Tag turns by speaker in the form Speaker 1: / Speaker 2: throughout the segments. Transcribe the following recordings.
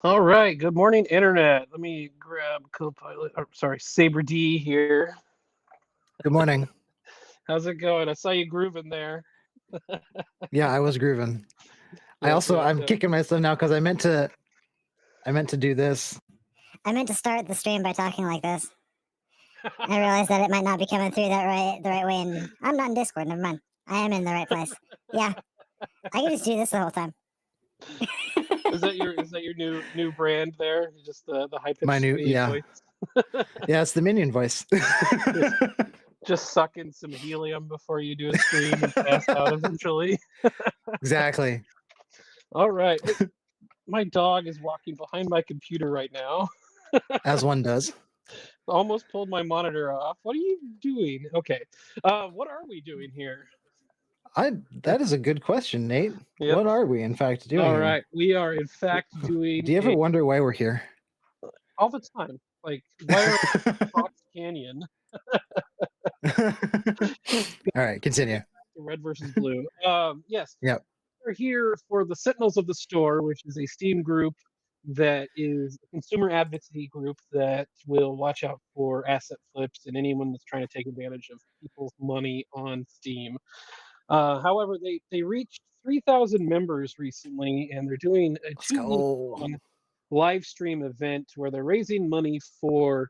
Speaker 1: All right. Good morning, Internet. Let me grab Copilot. Or, sorry, Saber D here.
Speaker 2: Good morning.
Speaker 1: How's it going? I saw you grooving there.
Speaker 2: Yeah, I was grooving.
Speaker 1: Yep, yep,
Speaker 2: I'm
Speaker 1: yep.
Speaker 2: kicking myself now because I meant to do this.
Speaker 3: I meant to start the stream by talking like this. I realized that it might not be coming through the right way, and I'm not in Discord. Never mind. I am in the right place. Yeah, I can just do this the whole time.
Speaker 1: Is that your new brand there? Just the high
Speaker 2: My
Speaker 1: pitched
Speaker 2: new yeah
Speaker 1: voice.
Speaker 2: yeah, it's the minion voice.
Speaker 1: Just suck in some helium before you do a stream and pass out eventually.
Speaker 2: Exactly.
Speaker 1: All right. My dog is walking behind my computer right now.
Speaker 2: As one does.
Speaker 1: Almost pulled my monitor off. What are you doing? Okay. What are we doing here?
Speaker 2: That is a good question, Nate.
Speaker 1: Yep.
Speaker 2: What are we in fact doing
Speaker 1: All
Speaker 2: here?
Speaker 1: right. We are in fact doing
Speaker 2: Do you ever wonder why we're here?
Speaker 1: all the time. Like, why are we in Fox Canyon?
Speaker 2: All right, continue.
Speaker 1: Red versus blue. Yes.
Speaker 2: Yep.
Speaker 1: We're here for the Sentinels of the Store, which is a Steam group that is a consumer advocacy group that will watch out for asset flips and anyone that's trying to take advantage of people's money on Steam. However, they reached 3,000 members recently, and they're doing a
Speaker 2: Let's
Speaker 1: 2 week
Speaker 2: go.
Speaker 1: long live stream event where they're raising money for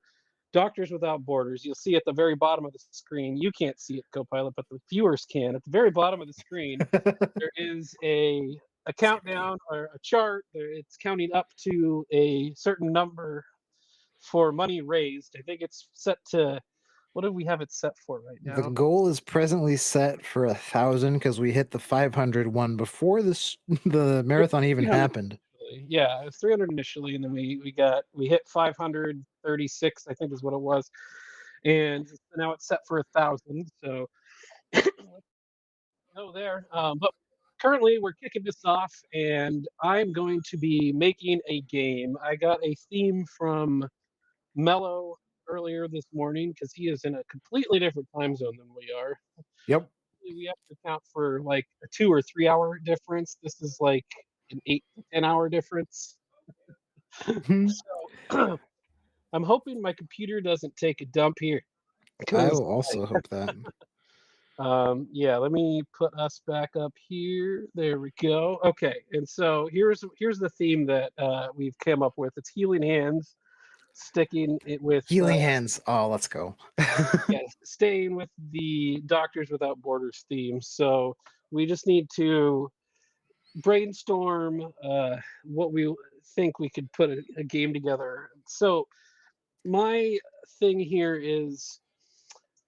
Speaker 1: Doctors Without Borders. You'll see at the very bottom of the screen. You can't see it, Copilot, but the viewers can. At the very bottom of the screen, there is a countdown or a chart. It's counting up to a certain number for money raised. I think it's set to, what do we have it set for right
Speaker 2: The
Speaker 1: now?
Speaker 2: goal is presently set for 1,000 because we hit the 500 one before the marathon even
Speaker 1: 300
Speaker 2: happened.
Speaker 1: initially. Yeah, it was 300 initially, and then we hit 536, I think is what it was, and now it's set for 1,000. So go there. But currently, we're kicking this off, and I'm going to be making a game. I got a theme from Mello earlier this morning because he is in a completely different time zone than we are.
Speaker 2: Yep.
Speaker 1: We have to account for like a 2 or 3 hour difference. This is like an 8 to 10 hour difference. So I'm hoping my computer doesn't take a dump here.
Speaker 2: I will also hope that.
Speaker 1: Yeah, let me put us back up here. There we go. Okay, and so here's the theme that we've come up with. It's healing hands, sticking it with
Speaker 2: Healing hands. Oh, let's go.
Speaker 1: yeah, staying with the Doctors Without Borders theme. So we just need to brainstorm what we think we could put a game together. So my thing here is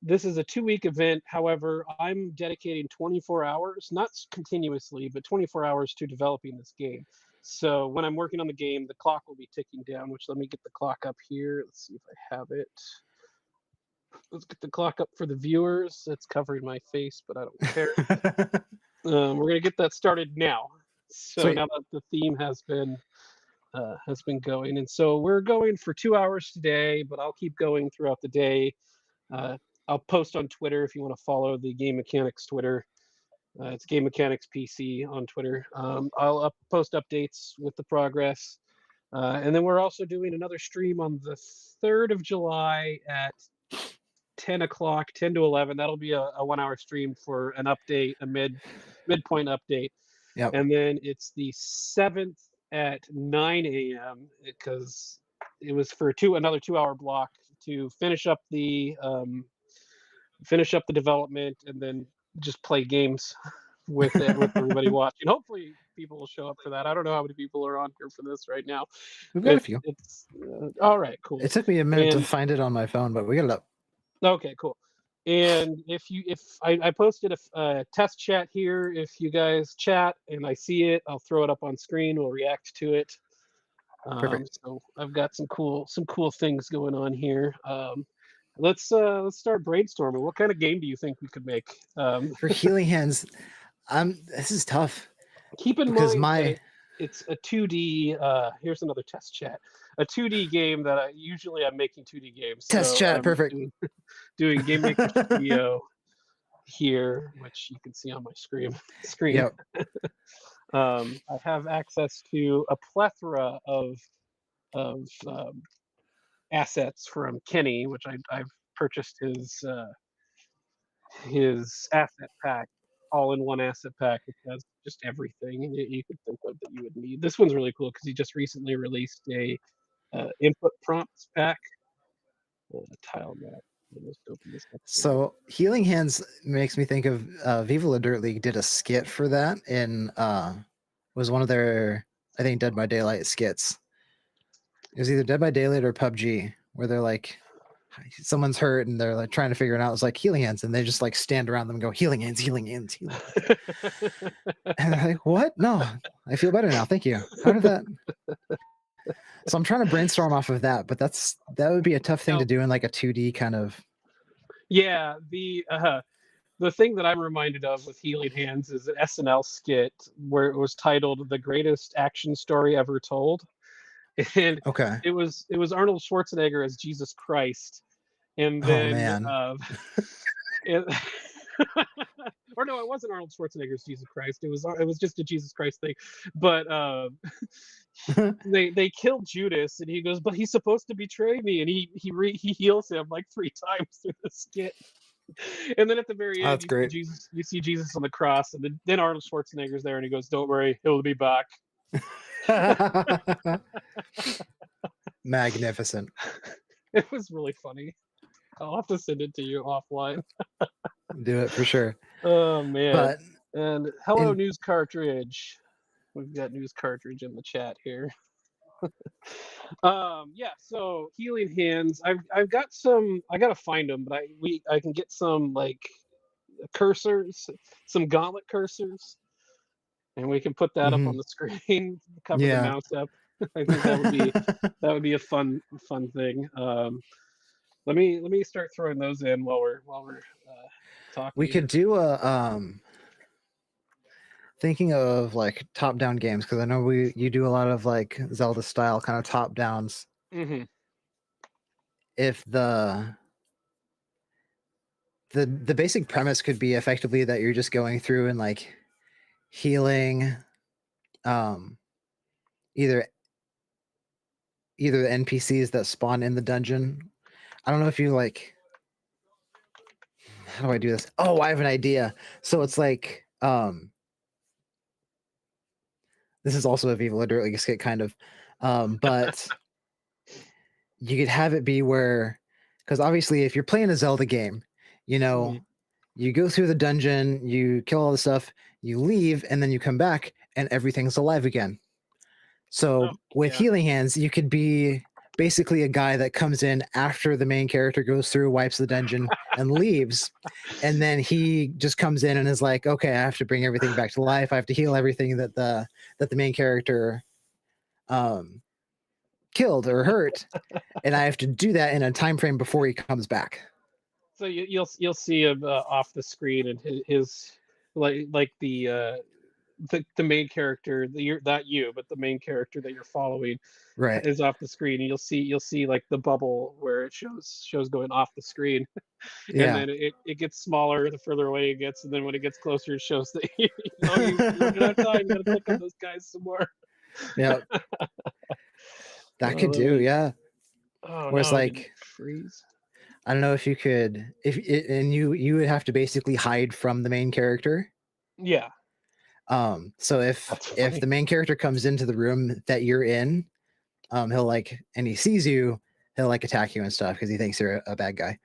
Speaker 1: this is a 2 week event. However, I'm dedicating 24 hours, not continuously, but 24 hours to developing this game. So when I'm working on the game, the clock will be ticking down, which let me get the clock up here. Let's see if I have it. Let's get the clock up for the viewers. It's covering my face, but I don't care. We're going to get that started now. So
Speaker 2: Sweet.
Speaker 1: now that the theme has been going, and so we're going for 2 hours today, but I'll keep going throughout the day. I'll post on Twitter if you want to follow the Game Mechanics Twitter. It's Game Mechanics PC on Twitter. I'll post updates with the progress. And then we're also doing another stream on the 3rd of July at 10 o'clock, 10 to 11. That'll be a 1 hour stream for an update, a midpoint update.
Speaker 2: Yep.
Speaker 1: And then it's the 7th at 9 a.m. because it was for another 2 hour block to finish up the development and then just play games with everybody watching. Hopefully people will show up for that. I don't know how many people are on here for this right now.
Speaker 2: We've got a few.
Speaker 1: It's all right, cool.
Speaker 2: It took me a minute to find it on my phone, but we got it up.
Speaker 1: Okay, cool. And if I posted a test chat here, if you guys chat and I see it, I'll throw it up on screen. We'll react to it.
Speaker 2: Perfect.
Speaker 1: So I've got some cool things going on here. Let's start brainstorming. What kind of game do you think we could make?
Speaker 2: For healing hands, this is tough.
Speaker 1: Keep in mind that it's a 2D. Here's another test chat. A 2D game that I'm making 2D games.
Speaker 2: Test chat, perfect.
Speaker 1: Doing Game Maker Studio here, which you can see on my screen.
Speaker 2: Yep.
Speaker 1: I have access to a plethora of assets from Kenny, which I've purchased his asset pack, all in one asset pack, which has just everything you could think of that you would need. This one's really cool because he just recently released a input prompts pack, tile map. Let's open this up.
Speaker 2: So Healing Hands makes me think of Viva La Dirt League did a skit for that in was one of their, I think, Dead by Daylight skits. It was either Dead by Daylight or PUBG, where they're like, someone's hurt and they're like trying to figure it out. It's like Healing Hands, and they just like stand around them and go, Healing Hands, Healing Hands, Healing Hands. And they're like, what? No, I feel better now. Thank you. How did that? So I'm trying to brainstorm off of that, but that would be a tough thing to do in like a 2D kind of.
Speaker 1: Yeah, the thing that I'm reminded of with Healing Hands is an SNL skit where it was titled "The Greatest Action Story Ever Told," and
Speaker 2: Okay.
Speaker 1: it was Arnold Schwarzenegger as Jesus Christ, and
Speaker 2: Oh
Speaker 1: then
Speaker 2: man.
Speaker 1: it, or no, it wasn't Arnold Schwarzenegger's Jesus Christ. It was just a Jesus Christ thing, but they kill Judas, and he goes, but he's supposed to betray me, and he heals him like 3 times through the skit. And then at the very end,
Speaker 2: That's great.
Speaker 1: You see Jesus on the cross, and then Arnold Schwarzenegger's there, and he goes, "Don't worry, he'll be back."
Speaker 2: Magnificent.
Speaker 1: It was really funny. I'll have to send it to you offline.
Speaker 2: Do it for sure.
Speaker 1: Oh man!
Speaker 2: But
Speaker 1: and hello, news cartridge. We've got news cartridge in the chat here. Yeah, so Healing Hands. I've got some. I gotta find them, but I can get some like cursors, some gauntlet cursors, and we can put that up on the screen. Cover the mouse up. I think that would be a fun thing. Let me start throwing those in while we're talking.
Speaker 2: We could do a thinking of like top-down games, because I know you do a lot of like Zelda style kind of top-downs.
Speaker 1: Mm-hmm.
Speaker 2: If the basic premise could be effectively that you're just going through and like healing either the NPCs that spawn in the dungeon. I don't know if you like, how do I do this? Oh, I have an idea. So it's like this is also a Viva La Dirt League skit kind of, but you could have it be where, because obviously if you're playing a Zelda game, you know, you go through the dungeon, you kill all the stuff, you leave, and then you come back and everything's alive again. So with Healing Hands, you could be basically a guy that comes in after the main character goes through, wipes the dungeon, and leaves. And then he just comes in and is like, okay, I have to bring everything back to life. I have to heal everything that the main character killed or hurt. And I have to do that in a time frame before he comes back.
Speaker 1: So you'll see him off the screen, and his like the main character, but the main character that you're following is off the screen, and you'll see like the bubble where it shows going off the screen. And then it gets smaller the further away it gets, and then when it gets closer it shows that you don't have time, you gotta click on those guys some more.
Speaker 2: Yeah. That could do, yeah.
Speaker 1: Oh,
Speaker 2: whereas
Speaker 1: no,
Speaker 2: like
Speaker 1: freeze.
Speaker 2: I don't know if you could, and you would have to basically hide from the main character.
Speaker 1: Yeah.
Speaker 2: So if the main character comes into the room that you're in, he'll like, and he sees you, he'll like attack you and stuff because he thinks you're a bad guy.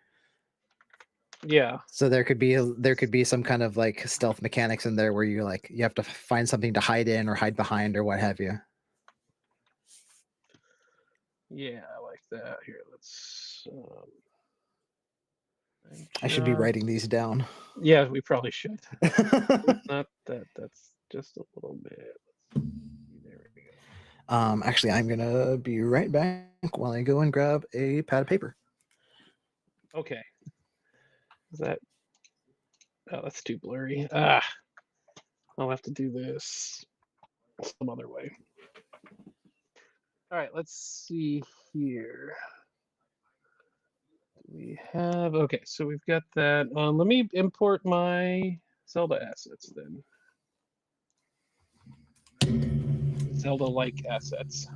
Speaker 1: Yeah.
Speaker 2: So there could be some kind of like stealth mechanics in there where you have to find something to hide in or hide behind or what have you.
Speaker 1: Yeah, I like that. Here, let's.
Speaker 2: I should be writing these down.
Speaker 1: Yeah, we probably should. Not that. That's just a little bit. There we go.
Speaker 2: Actually, I'm gonna be right back while I go and grab a pad of paper.
Speaker 1: Okay. Is that? Oh, that's too blurry. I'll have to do this some other way. All right, let's see here. We have, okay, so we've got that. Let me import my Zelda assets then. Zelda-like assets.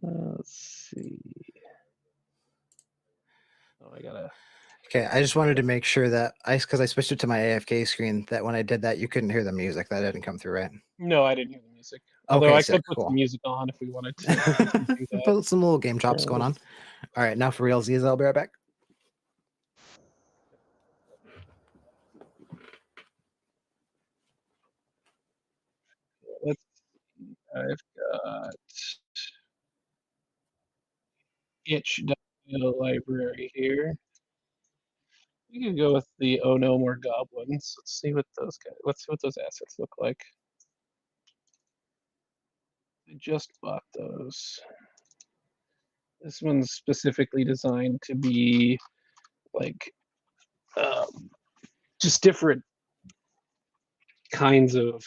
Speaker 1: Let's see. Oh, I gotta.
Speaker 2: Okay, I just wanted to make sure that because I switched it to my AFK screen, that when I did that, you couldn't hear the music. That didn't come through, right?
Speaker 1: No, I didn't hear the music. Although
Speaker 2: Okay,
Speaker 1: I
Speaker 2: sick,
Speaker 1: could put
Speaker 2: cool.
Speaker 1: some music on if we wanted to do that.
Speaker 2: Put some little game chops going on. All right, now for realsies, I'll be right back.
Speaker 1: Let's see. I've got itch.io library here. We can go with the Oh No More Goblins. Let's see what those guys. Let's see what those assets look like. I just bought those. This one's specifically designed to be like just different kinds of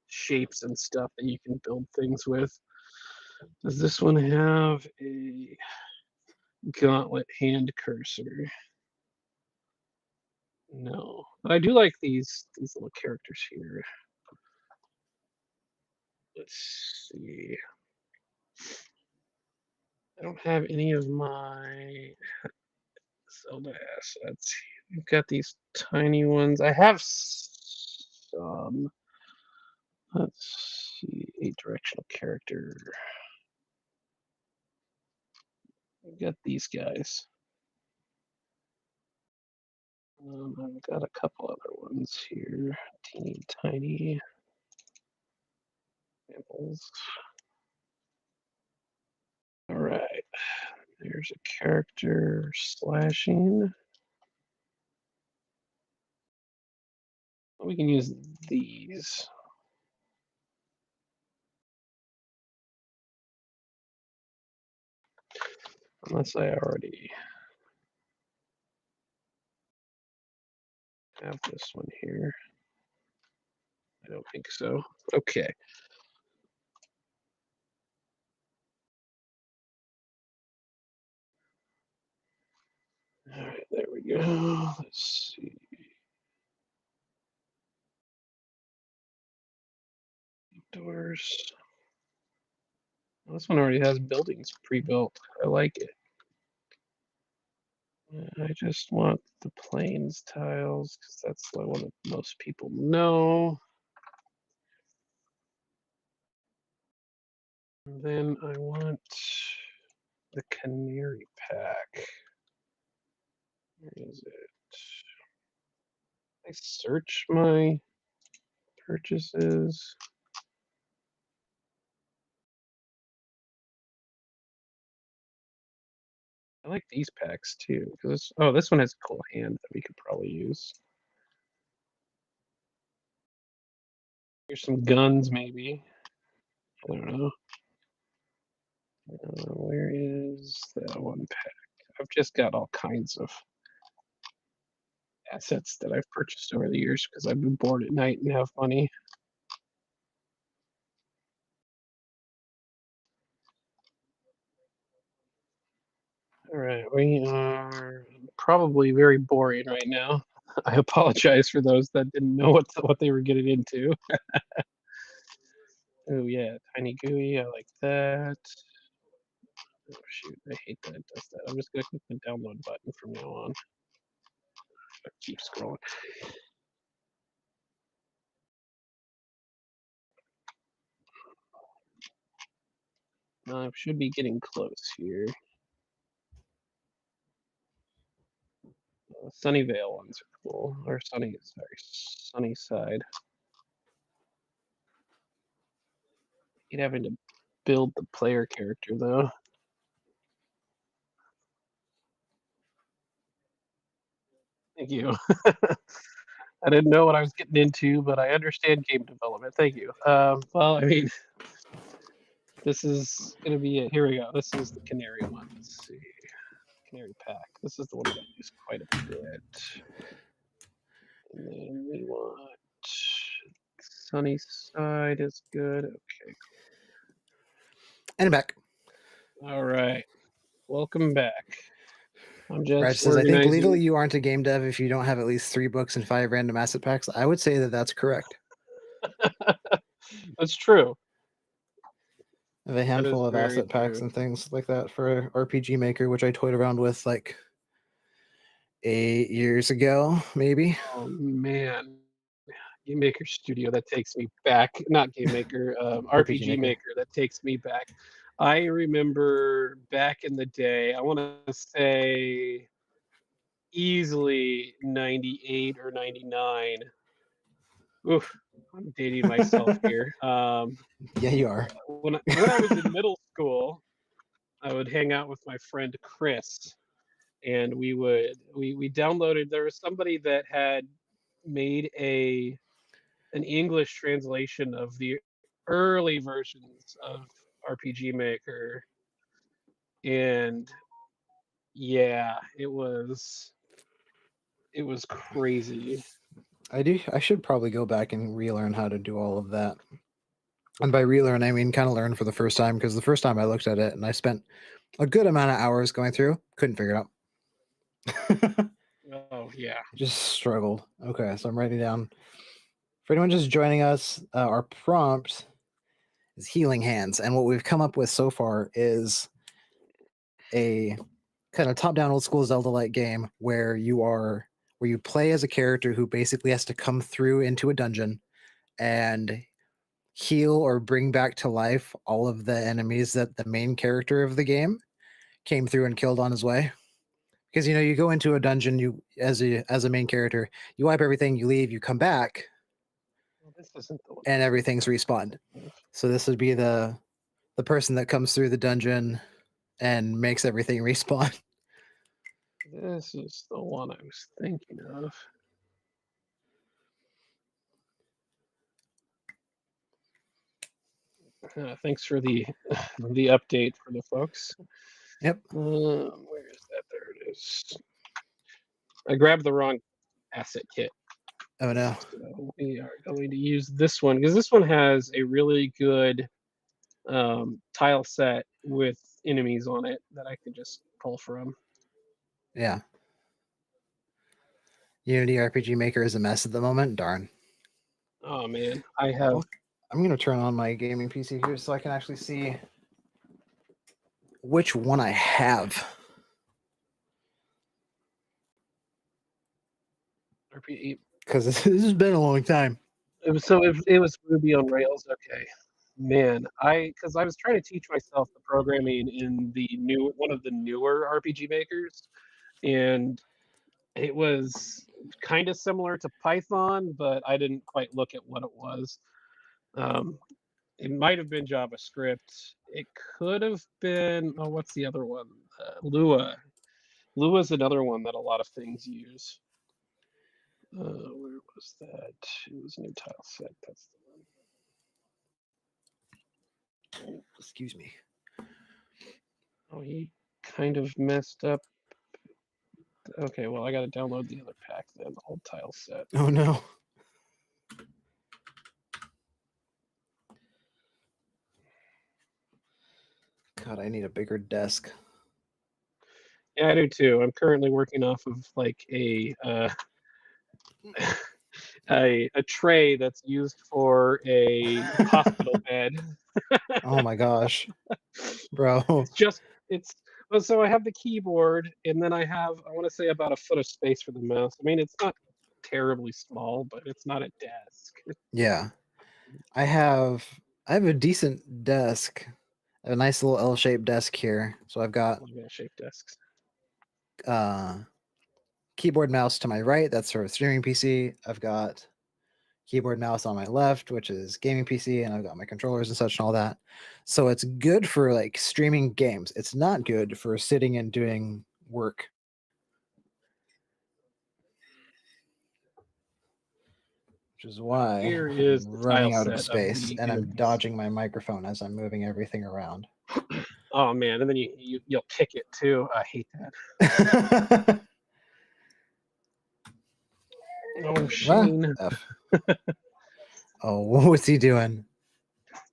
Speaker 1: shapes and stuff that you can build things with. Does this one have a gauntlet hand cursor? No, but I do like these little characters here. Let's see. I don't have any of my Zelda assets. You've got these tiny ones. I have some. Let's see. A directional character. I've got these guys. I've got a couple other ones here. Teeny tiny samples. All right. There's a character slashing. We can use these. Unless I already have this one here. I don't think so. Okay. All right, there we go. Let's see. Doors. Well, this one already has buildings pre-built. I like it. I just want the plains tiles because that's the one that most people know. And then I want the canary pack. Where is it? I search my purchases. I like these packs too because this one has a cool hand that we could probably use. Here's some guns maybe. I don't know. Where is that one pack? I've just got all kinds of assets that I've purchased over the years because I've been bored at night and have money. All right, we are probably very boring right now. I apologize for those that didn't know what they were getting into. Oh yeah, tiny gooey, I like that. Oh shoot, I hate that it does that. I'm just gonna click the download button from now on. I keep scrolling. I should be getting close here. Sunnyvale ones are cool, or sunny side. You'd having to build the player character though. Thank you. I didn't know what I was getting into, but I understand game development. Thank you. Well, I mean, this is gonna be it. Here we go. This is the canary one. Let's see, canary pack. This is the one that I use quite a bit. And then we want sunny side is good. Okay.
Speaker 2: And back.
Speaker 1: All right. Welcome back. I'm just
Speaker 2: Raj says, I think legally
Speaker 1: organizing.
Speaker 2: you aren't a game dev if you don't have at least 3 books and 5 random asset packs. I would say that that's correct.
Speaker 1: That's true.
Speaker 2: I have a
Speaker 1: That is
Speaker 2: handful of
Speaker 1: very
Speaker 2: asset packs
Speaker 1: true.
Speaker 2: and things like that for RPG Maker, which I toyed around with like 8 years ago, maybe.
Speaker 1: Oh man, Game Maker Studio, that takes me back. Not Game Maker,
Speaker 2: RPG
Speaker 1: RPG
Speaker 2: Maker.
Speaker 1: Maker, that takes me back. I remember back in the day. I want to say easily 98 or 99. Oof, I'm dating myself here.
Speaker 2: Yeah, you are.
Speaker 1: When I was in middle school, I would hang out with my friend Chris, and we downloaded. There was somebody that had made an English translation of the early versions of RPG Maker, and yeah, it was crazy.
Speaker 2: I should probably go back and relearn how to do all of that. And by relearn, I mean kind of learn for the first time, because the first time I looked at it and I spent a good amount of hours going through, couldn't figure it out.
Speaker 1: Oh yeah.
Speaker 2: Just struggled. Okay, so I'm writing down. For anyone just joining us, our prompt is Healing Hands, and what we've come up with so far is a kind of top-down old school Zelda-like game where you play as a character who basically has to come through into a dungeon and heal or bring back to life all of the enemies that the main character of the game came through and killed on his way. Because you go into a dungeon, you as a main character, you wipe everything, you leave, you come back,
Speaker 1: Well, this isn't the one.
Speaker 2: and everything's respawned. So this would be the person that comes through the dungeon and makes everything respawn.
Speaker 1: This is the one I was thinking of. Thanks for the the update for the folks.
Speaker 2: Yep.
Speaker 1: Where is that? There it is. I grabbed the wrong asset kit.
Speaker 2: Oh no.
Speaker 1: So we are going to use this one because this one has a really good tile set with enemies on it that I can just pull from.
Speaker 2: Yeah. Unity RPG Maker is a mess at the moment. Darn.
Speaker 1: Oh man, I have.
Speaker 2: Well, I'm gonna turn on my gaming PC here so I can actually see which one I have. Because this has been a long time.
Speaker 1: It was Ruby on Rails. Okay, man, because I was trying to teach myself the programming in the one of the newer RPG makers, and it was kind of similar to Python, but I didn't quite look at what it was. It might have been JavaScript. It could have been, oh, what's the other one? Lua. Lua is another one that a lot of things use. Where was that? It was new tile set. That's the one.
Speaker 2: Excuse me.
Speaker 1: Oh, he kind of messed up. Okay, well, I got to download the other pack then, the whole tile set.
Speaker 2: Oh no. God, I need a bigger desk.
Speaker 1: Yeah, I do too. I'm currently working off of like a tray that's used for a hospital bed.
Speaker 2: Oh my gosh, bro.
Speaker 1: It's well, so I have the keyboard, and then I want to say about a foot of space for the mouse. I mean, it's not terribly small, but it's not a desk.
Speaker 2: Yeah, I have a decent desk, a nice little L-shaped desk here. So I've got
Speaker 1: L-shaped desks.
Speaker 2: Keyboard mouse to my right, that's for a streaming PC. I've got keyboard mouse on my left, which is gaming PC, and I've got my controllers and such and all that. So it's good for like streaming games. It's not good for sitting and doing work. Which is why
Speaker 1: Here is
Speaker 2: I'm
Speaker 1: the
Speaker 2: running
Speaker 1: tile
Speaker 2: out of
Speaker 1: set
Speaker 2: space, and I'm
Speaker 1: goodies.
Speaker 2: dodging my microphone as I'm moving everything around.
Speaker 1: Oh man, and then you'll kick it too. I hate that. Oh, Shane.
Speaker 2: Oh, what's he doing?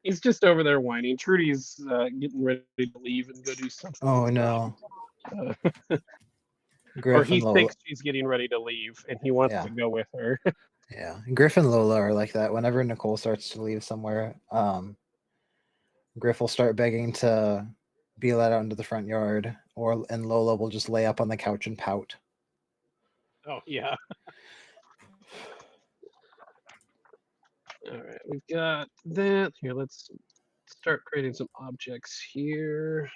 Speaker 1: He's just over there whining. Trudy's getting ready to leave and go do something.
Speaker 2: Oh no.
Speaker 1: Or
Speaker 2: Griff
Speaker 1: he
Speaker 2: and Lola.
Speaker 1: thinks she's getting ready to leave, and he wants
Speaker 2: Yeah.
Speaker 1: to go with her.
Speaker 2: Yeah, Griff and Lola are like that. Whenever Nicole starts to leave somewhere, Griff will start begging to be let out into the front yard, and Lola will just lay up on the couch and pout.
Speaker 1: Oh yeah. All right, we've got that here. Let's start creating some objects here.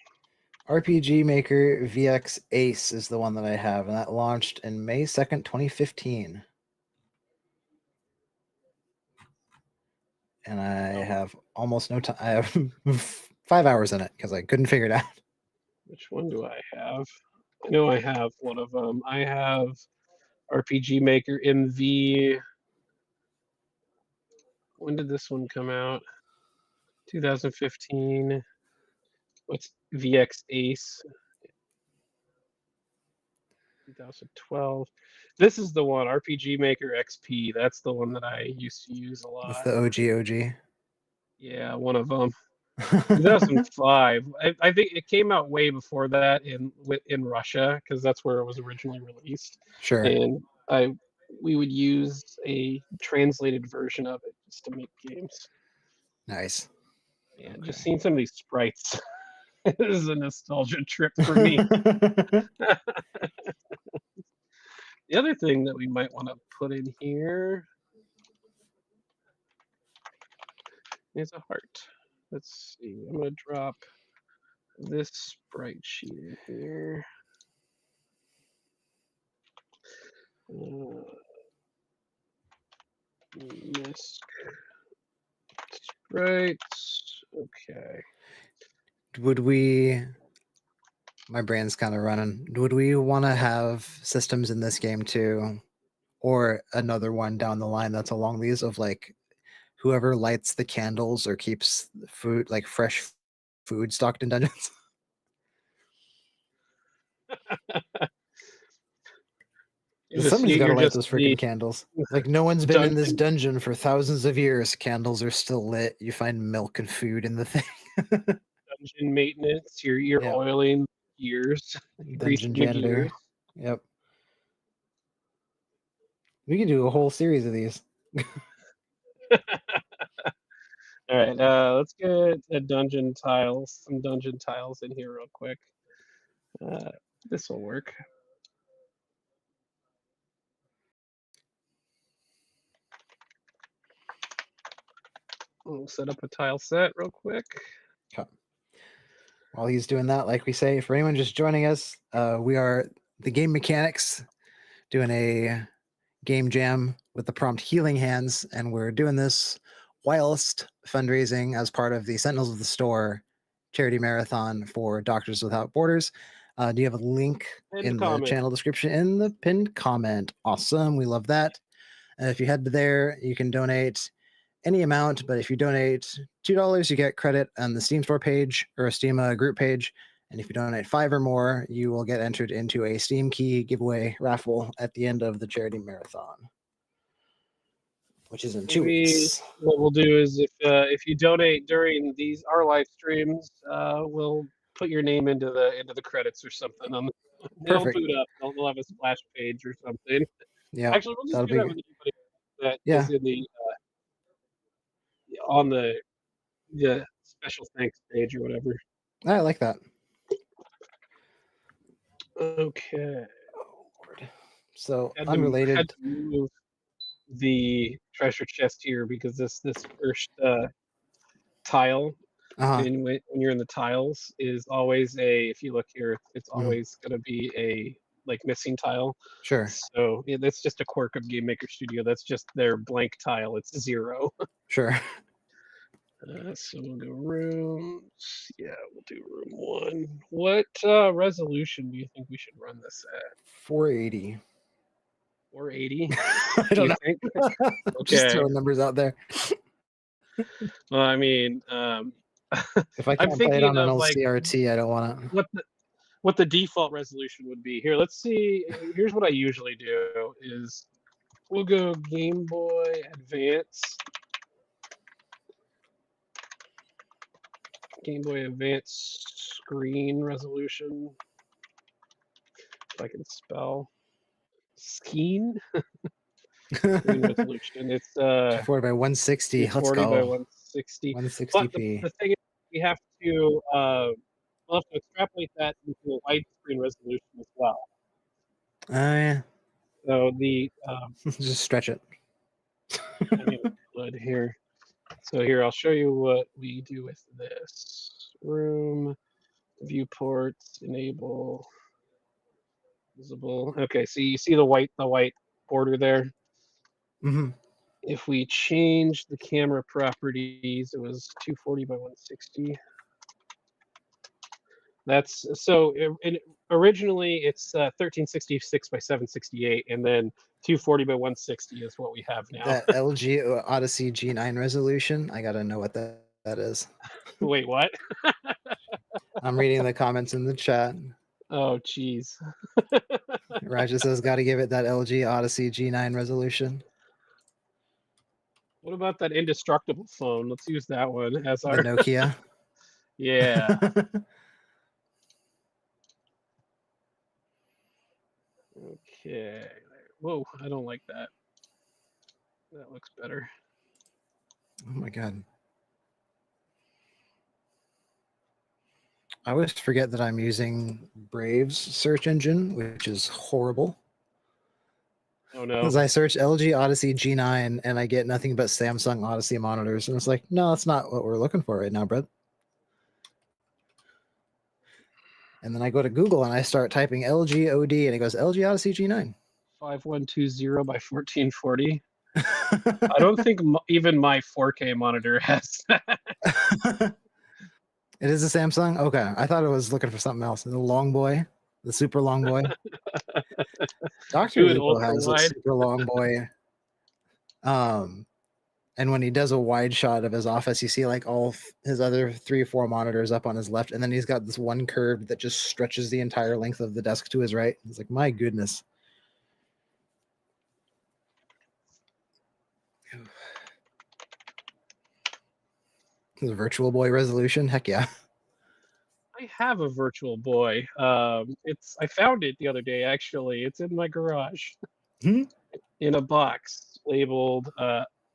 Speaker 2: RPG Maker VX Ace is the one that I have, and that launched in May 2nd, 2015. And I have almost no time. I have 5 hours in it because I couldn't figure it out.
Speaker 1: Which one do I have? I know I have one of them. I have RPG Maker in the. When did this one come out? 2015. What's VX Ace? 2012. This is the one, RPG Maker XP. That's the one that I used to use a
Speaker 2: That's
Speaker 1: lot.
Speaker 2: the OG.
Speaker 1: Yeah, one of them. 2005. I think it came out way before that in Russia because that's where it was originally released.
Speaker 2: Sure.
Speaker 1: And we would use a translated version of it just to make games.
Speaker 2: Nice.
Speaker 1: Yeah,
Speaker 2: Okay.
Speaker 1: just seeing some of these sprites. This is a nostalgia trip for me. The other thing that we might want to put in here is a heart. Let's see. I'm going to drop this sprite sheet in here. Misc sprites. Okay.
Speaker 2: Would we? My brain's kind of running. Would we want to have systems in this game too, or another one down the line that's along these of like whoever lights the candles or keeps food like fresh food stocked in dungeons? Somebody's got to
Speaker 1: You're
Speaker 2: light
Speaker 1: just
Speaker 2: those
Speaker 1: the
Speaker 2: freaking candles. Like no one's been in this
Speaker 1: dungeon.
Speaker 2: dungeon for thousands of years. Candles are still lit. You find milk and food in the thing.
Speaker 1: Dungeon maintenance. You're
Speaker 2: Yeah.
Speaker 1: oiling gears,
Speaker 2: Dungeon
Speaker 1: greasing the
Speaker 2: janitor.
Speaker 1: gears.
Speaker 2: Yep. We can do a whole series of these.
Speaker 1: All right, let's get some dungeon tiles in here real quick. This will work. We'll set up a tile set real quick.
Speaker 2: Okay. While he's doing that, like we say, for anyone just joining us, we are the Game Mechanics doing a game jam with the prompt Healing Hands, and we're doing this whilst fundraising as part of the Sentinels of the Store charity marathon for Doctors Without Borders. Do you have a link in the channel description in the pinned comment? Awesome. We love that. And if you head to there, you can donate any amount, but if you donate $2, you get credit on the Steam store page or a Steam group page. And if you donate 5 or more, you will get entered into a Steam key giveaway raffle at the end of the charity marathon, which is in 2 weeks.
Speaker 1: What we'll do is if you donate during our live streams, we'll put your name into the credits or something. They'll boot up. They'll have a splash page or something.
Speaker 2: Yeah.
Speaker 1: Actually, we'll just do that with anybody that is in the on the special thanks page or whatever.
Speaker 2: I like that.
Speaker 1: Okay.
Speaker 2: Oh, Lord. So
Speaker 1: Had
Speaker 2: unrelated.
Speaker 1: to move the treasure chest here because this first tile, and when you're in the tiles, is always if you look here, it's always going to be a missing tile.
Speaker 2: Sure.
Speaker 1: So that's just a quirk of Game Maker Studio. That's just their blank tile. It's 0.
Speaker 2: Sure.
Speaker 1: So we'll go rooms. Yeah, we'll do room 1. What resolution do you think we should run this at?
Speaker 2: 480.
Speaker 1: 480?
Speaker 2: I don't know.
Speaker 1: Think?
Speaker 2: Okay. Just throwing numbers out there.
Speaker 1: Well, I mean,
Speaker 2: if I can't play it on an old CRT, I don't want to.
Speaker 1: What the default resolution would be. Here, let's see. Here's what I usually do is we'll go Game Boy Advance. Game Boy Advance screen resolution. if I can spell screen resolution. It's
Speaker 2: 240 by 160. Let's
Speaker 1: 240 by
Speaker 2: go.
Speaker 1: 160.
Speaker 2: 160p.
Speaker 1: But the thing is, we have to we'll have to extrapolate that into a widescreen resolution as well.
Speaker 2: Oh yeah.
Speaker 1: So the
Speaker 2: Just stretch it.
Speaker 1: I mean, good here. So here, I'll show you what we do with this. Room, viewports, enable, visible. Okay, so you see the white border there.
Speaker 2: Mm-hmm.
Speaker 1: If we change the camera properties, it was 240 by 160. That's so. Originally, it's 1366 by 768, and then 240 by 160 is what we have now.
Speaker 2: That LG Odyssey G9 resolution. I gotta know what that is.
Speaker 1: Wait, what?
Speaker 2: I'm reading the comments in the chat.
Speaker 1: Oh, geez.
Speaker 2: Raja says, "Got to give it that LG Odyssey G9 resolution."
Speaker 1: What about that indestructible phone? Let's use that one as
Speaker 2: The
Speaker 1: our.
Speaker 2: Nokia.
Speaker 1: Yeah. Okay. Whoa, I don't like that. That looks better.
Speaker 2: Oh my god. I always forget that I'm using Brave's search engine, which is horrible.
Speaker 1: Oh no.
Speaker 2: Because I search LG Odyssey G9 and I get nothing but Samsung Odyssey monitors. And it's like, no, that's not what we're looking for right now, bro. And then I go to Google and I start typing LG OD and it goes LG Odyssey G9.
Speaker 1: 5120 by 1440. I don't think even my 4K monitor has that.
Speaker 2: It is a Samsung? Okay. I thought it was looking for something else. The long boy, the super long boy. Dr.
Speaker 1: Do it
Speaker 2: Lupo
Speaker 1: ultra
Speaker 2: has a
Speaker 1: wide.
Speaker 2: super long boy. And when he does a wide shot of his office, you see like all his other 3 or 4 monitors up on his left, and then he's got this one curve that just stretches the entire length of the desk to his right. It's like, my goodness. The Virtual Boy resolution, heck yeah.
Speaker 1: I have a Virtual Boy. I found it the other day. Actually, it's in my garage, in a box labeled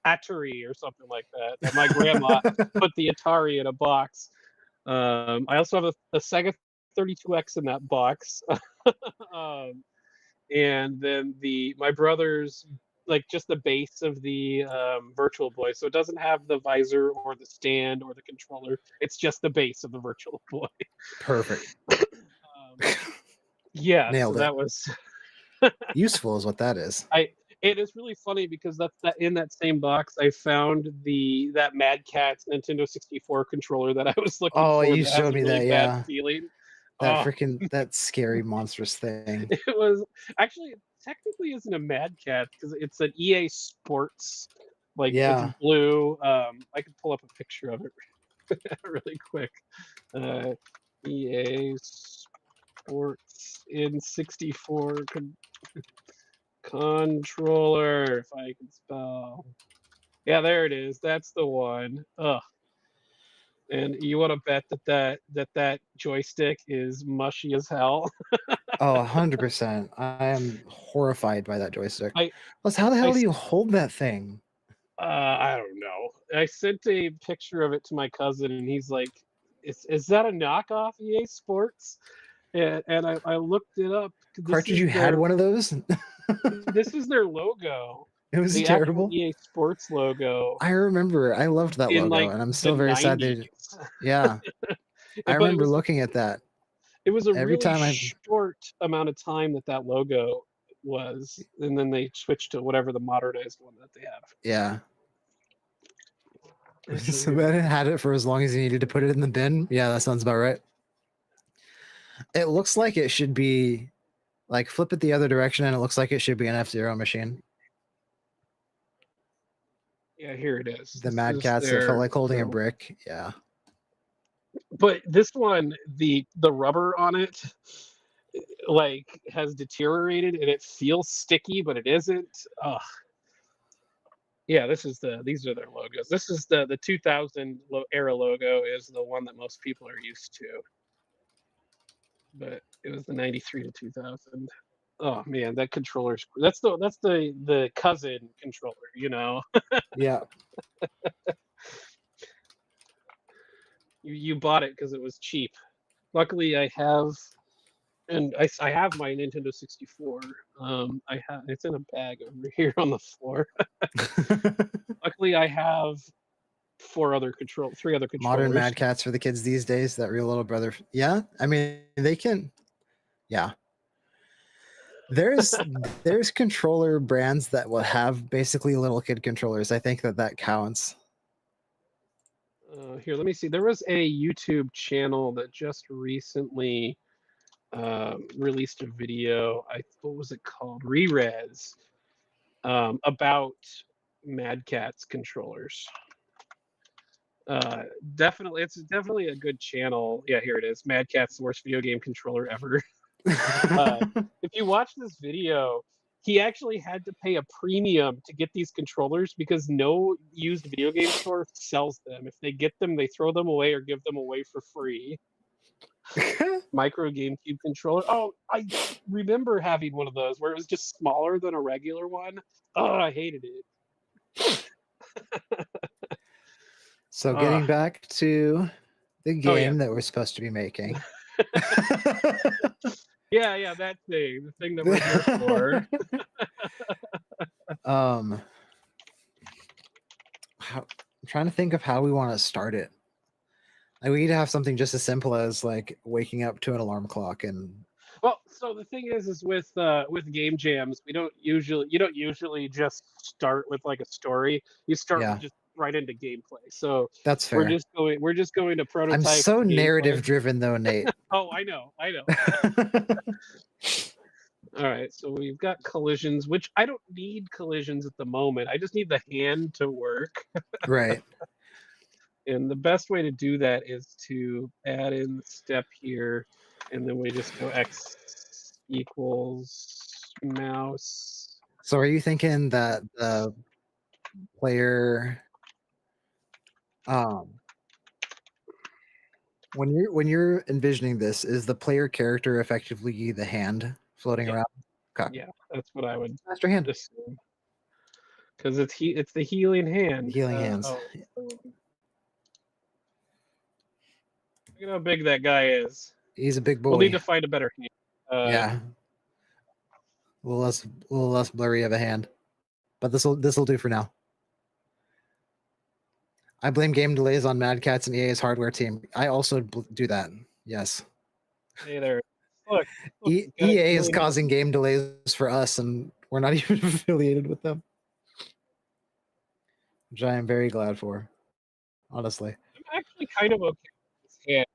Speaker 1: Atari or something like that. And my grandma put the Atari in a box. I also have a Sega 32X in that box, and then my brother's like just the base of the Virtual Boy. So it doesn't have the visor or the stand or the controller. It's just the base of the Virtual Boy.
Speaker 2: Perfect.
Speaker 1: Yeah,
Speaker 2: Nailed
Speaker 1: so
Speaker 2: it.
Speaker 1: that was
Speaker 2: useful is what that is.
Speaker 1: It is really funny because that in that same box I found that Mad Catz Nintendo 64 controller that I was looking for.
Speaker 2: Oh, you
Speaker 1: that has
Speaker 2: showed
Speaker 1: a
Speaker 2: me
Speaker 1: really
Speaker 2: that,
Speaker 1: bad
Speaker 2: yeah.
Speaker 1: feeling.
Speaker 2: That
Speaker 1: Oh,
Speaker 2: that scary monstrous thing.
Speaker 1: it was actually technically isn't a Mad Catz because it's an EA Sports, like
Speaker 2: Yeah.
Speaker 1: it's blue. I could pull up a picture of it really quick. EA Sports in 64 controller, if I can spell. Yeah, there it is. That's the one. Ugh. And you want to bet that joystick is mushy as hell.
Speaker 2: Oh, 100%. I am horrified by that joystick.
Speaker 1: I-
Speaker 2: Plus, how the hell do you hold that thing?
Speaker 1: I don't know. I sent a picture of it to my cousin, and he's like, "Is that a knockoff EA Sports?" And I looked it up.
Speaker 2: Cartridge, you had one of those?
Speaker 1: This is their logo.
Speaker 2: It was
Speaker 1: The
Speaker 2: terrible.
Speaker 1: actual EA Sports logo.
Speaker 2: I remember. I loved that
Speaker 1: in
Speaker 2: logo,
Speaker 1: like
Speaker 2: and I'm still
Speaker 1: the
Speaker 2: very sad
Speaker 1: 90s.
Speaker 2: Yeah. I
Speaker 1: But
Speaker 2: remember looking at that.
Speaker 1: It was a
Speaker 2: Every
Speaker 1: really
Speaker 2: time
Speaker 1: short amount of time that logo was, and then they switched to whatever the modernized one that they have.
Speaker 2: Yeah.
Speaker 1: It's a
Speaker 2: So
Speaker 1: weird-
Speaker 2: I had it for as long as you needed to put it in the bin. Yeah, that sounds about right. It looks like it should be like flip it the other direction, and it looks like it should be an F-Zero machine.
Speaker 1: Yeah, here it is.
Speaker 2: The
Speaker 1: This
Speaker 2: Mad
Speaker 1: is
Speaker 2: Catz that felt like holding a
Speaker 1: so-
Speaker 2: brick. Yeah.
Speaker 1: But this one, the rubber on it, like has deteriorated, and it feels sticky, but it isn't. Ugh. Yeah, these are their logos. This is the 2000 era logo is the one that most people are used to. But It was the 93 to 2000. Oh man, that controller's that's the cousin controller, you know.
Speaker 2: Yeah.
Speaker 1: You bought it because it was cheap. Luckily, I have, and I have my Nintendo 64. I have it's in a bag over here on the floor. Luckily, I have three other
Speaker 2: Modern
Speaker 1: controllers.
Speaker 2: Mad Cats for the kids these days. That real little brother. Yeah, I mean they can. Yeah, there's controller brands that will have basically little kid controllers. I think that counts.
Speaker 1: Here, let me see. There was a YouTube channel that just recently released a video. What was it called? Re-Res, about Mad Catz controllers. It's definitely a good channel. Yeah, here it is. Mad Catz, the worst video game controller ever. If you watch this video, he actually had to pay a premium to get these controllers because no used video game store sells them. If they get them, they throw them away or give them away for free. Micro GameCube controller. Oh, I remember having one of those where it was just smaller than a regular one. Oh, I hated it.
Speaker 2: So getting back to the game that we're supposed to be making.
Speaker 1: Yeah, that thing, the thing that we're here for.
Speaker 2: I'm trying to think of how we want to start it. Like, we need to have something just as simple as like waking up to an alarm clock and.
Speaker 1: Well, so the thing is with game jams, you don't usually just start with like a story. You start with just right into gameplay. So
Speaker 2: that's fair.
Speaker 1: We're just going to prototype.
Speaker 2: I'm so narrative driven though, Nate.
Speaker 1: Oh, I know. All right, so we've got collisions, which I don't need collisions at the moment. I just need the hand to work.
Speaker 2: Right.
Speaker 1: And the best way to do that is to add in the step here, and then we just go x equals mouse.
Speaker 2: So are you thinking that the player, when you're envisioning this, is the player character effectively the hand floating around?
Speaker 1: Okay. Yeah, that's what I would
Speaker 2: master hand
Speaker 1: assume. Because it's the healing hand.
Speaker 2: Healing hands.
Speaker 1: Look at how big that guy is.
Speaker 2: He's a big boy.
Speaker 1: We'll need to find a better hand.
Speaker 2: Yeah. A little less blurry of a hand, but this will do for now. I blame game delays on Mad Catz and EA's hardware team. I also do that. Yes.
Speaker 1: Hey there. Look
Speaker 2: EA is causing game delays for us, and we're not even affiliated with them, which I am very glad for. Honestly,
Speaker 1: I'm actually kind of okay with this hand.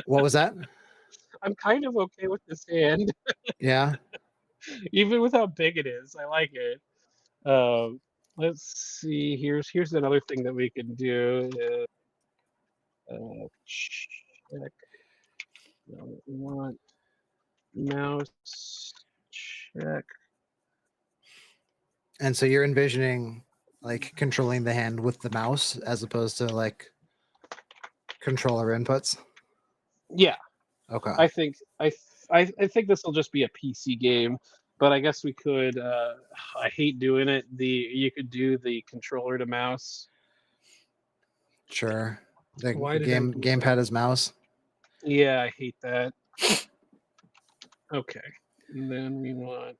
Speaker 2: What was that?
Speaker 1: I'm kind of okay with this hand.
Speaker 2: Yeah.
Speaker 1: Even with how big it is, I like it. Let's see. Here's another thing that we can do. Check. No, we want mouse check.
Speaker 2: And so you're envisioning like controlling the hand with the mouse as opposed to like controller inputs?
Speaker 1: Yeah.
Speaker 2: Okay.
Speaker 1: I think this will just be a PC game, but I guess we could. I hate doing it. You could do the controller to mouse.
Speaker 2: Sure. The gamepad is mouse.
Speaker 1: Yeah, I hate that. Okay, and then we want.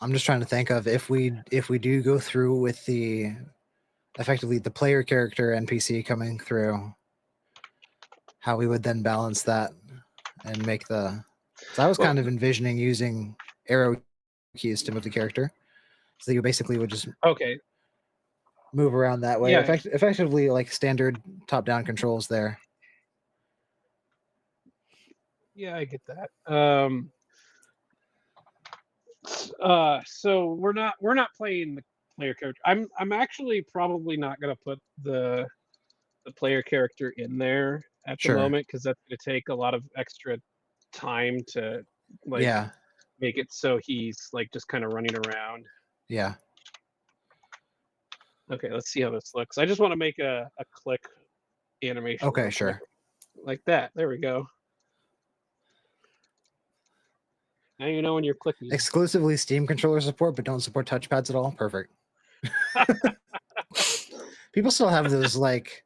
Speaker 2: I'm just trying to think of if we do go through with effectively the player character NPC coming through, how we would then balance that and make the. So I was kind of envisioning using arrow keys to move the character, so you basically would just move around that way.
Speaker 1: Yeah.
Speaker 2: Effectively like standard top-down controls there.
Speaker 1: Yeah, I get that. So we're not playing the player character. I'm actually probably not gonna put the player character in there at the moment because that's gonna take a lot of extra time to make it so he's like just kind of running around.
Speaker 2: Yeah.
Speaker 1: Okay, let's see how this looks. I just want to make a click animation.
Speaker 2: Okay, sure.
Speaker 1: Like that. There we go. Now you know when you're clicking.
Speaker 2: Exclusively Steam controller support, but don't support touchpads at all. Perfect. People still have those, like,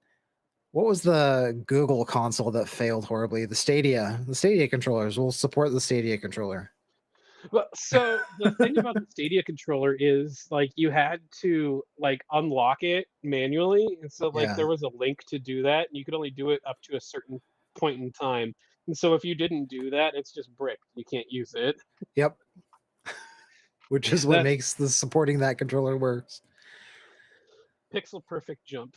Speaker 2: what was the Google console that failed horribly? The Stadia. The Stadia controllers will support the Stadia controller.
Speaker 1: Well, so the thing about the Stadia controller is like you had to like unlock it manually, and so like
Speaker 2: Yeah.
Speaker 1: there was a link to do that, and you could only do it up to a certain point in time. And so if you didn't do that, it's just bricked. You can't use it.
Speaker 2: Yep. Which is what
Speaker 1: That
Speaker 2: makes the supporting that controller works.
Speaker 1: pixel perfect jump.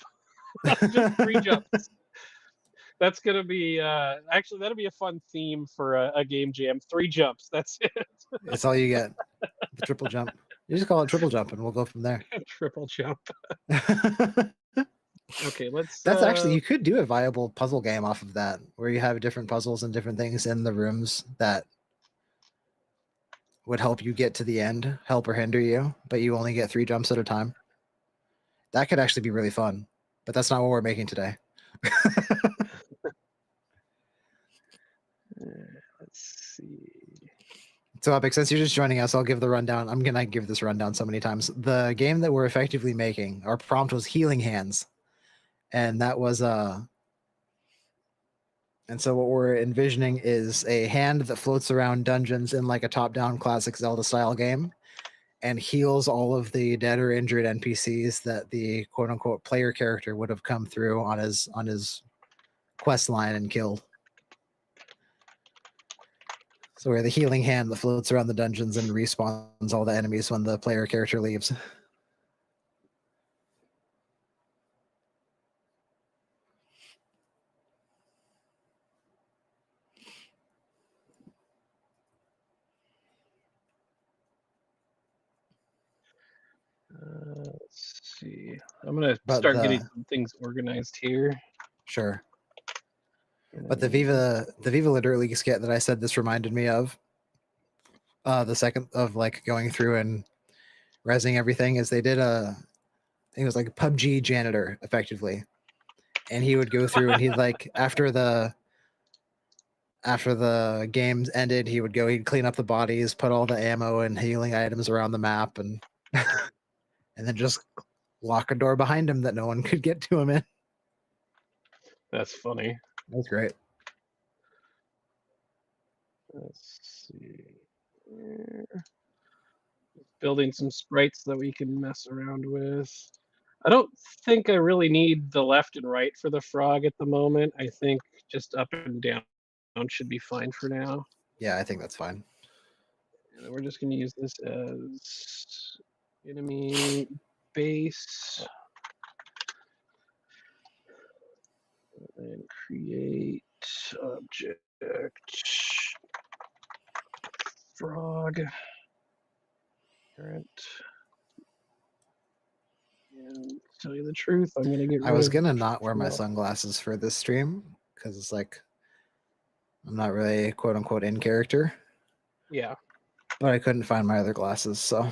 Speaker 1: Just 3 jumps. That's gonna be actually that'll be a fun theme for a game jam. 3 jumps. That's it.
Speaker 2: It's all you get. The triple jump. You just call it triple jump, and we'll go from there.
Speaker 1: Triple jump. Okay, let's.
Speaker 2: That's actually, you could do a viable puzzle game off of that, where you have different puzzles and different things in the rooms that would help you get to the end, help or hinder you, but you only get 3 jumps at a time. That could actually be really fun, but that's not what we're making today.
Speaker 1: Let's see.
Speaker 2: So, Epic, since you're just joining us, I'll give the rundown. I'm going to give this rundown so many times. The game that we're effectively making, our prompt was Healing Hands. And that was and so what we're envisioning is a hand that floats around dungeons in like a top-down classic Zelda style game and heals all of the dead or injured NPCs that the quote-unquote player character would have come through on his quest line and killed. So we're the healing hand that floats around the dungeons and respawns all the enemies when the player character leaves.
Speaker 1: Let's see. I'm gonna
Speaker 2: But
Speaker 1: start getting some things organized here.
Speaker 2: Sure. But the Viva Literally skit that I said this reminded me of, the second of like going through and rezzing everything, is they did I think it was like a PUBG janitor effectively, and he would go through and he'd like after the games ended, he'd clean up the bodies, put all the ammo and healing items around the map, and and then just lock a door behind him that no one could get to him in.
Speaker 1: That's funny.
Speaker 2: That's great.
Speaker 1: Let's see. Building some sprites that we can mess around with. I don't think I really need the left and right for the frog at the moment. I think just up and down should be fine for now.
Speaker 2: Yeah, I think that's fine.
Speaker 1: And we're just going to use this as enemy base. And create object frog parent. And tell you the truth, I'm gonna get.
Speaker 2: I was gonna not wear my sunglasses for this stream because it's like I'm not really quote unquote in character.
Speaker 1: Yeah.
Speaker 2: But I couldn't find my other glasses, so.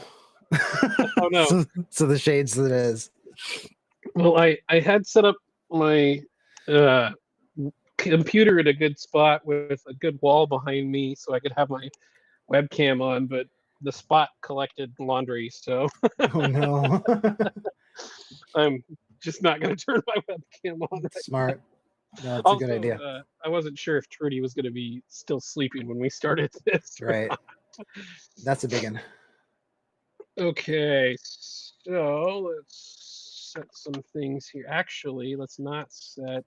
Speaker 1: Oh no.
Speaker 2: So the shades that it is.
Speaker 1: Well, I had set up my computer in a good spot with a good wall behind me so I could have my webcam on, but the spot collected laundry, so
Speaker 2: Oh no.
Speaker 1: I'm just not going to turn my webcam on. Right
Speaker 2: Smart. No, that's
Speaker 1: also,
Speaker 2: a good idea.
Speaker 1: I wasn't sure if Trudy was going to be still sleeping when we started this.
Speaker 2: Right. That's a big one.
Speaker 1: Okay, so let's set some things here. Actually, let's not set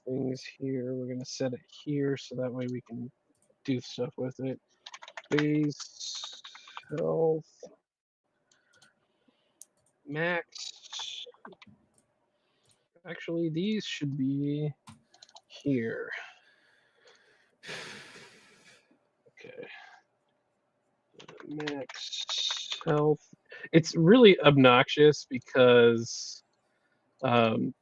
Speaker 1: things here. We're going to set it here so that way we can do stuff with it. Base health max. Actually, these should be here. Okay. Max health. It's really obnoxious because
Speaker 2: What's
Speaker 1: Game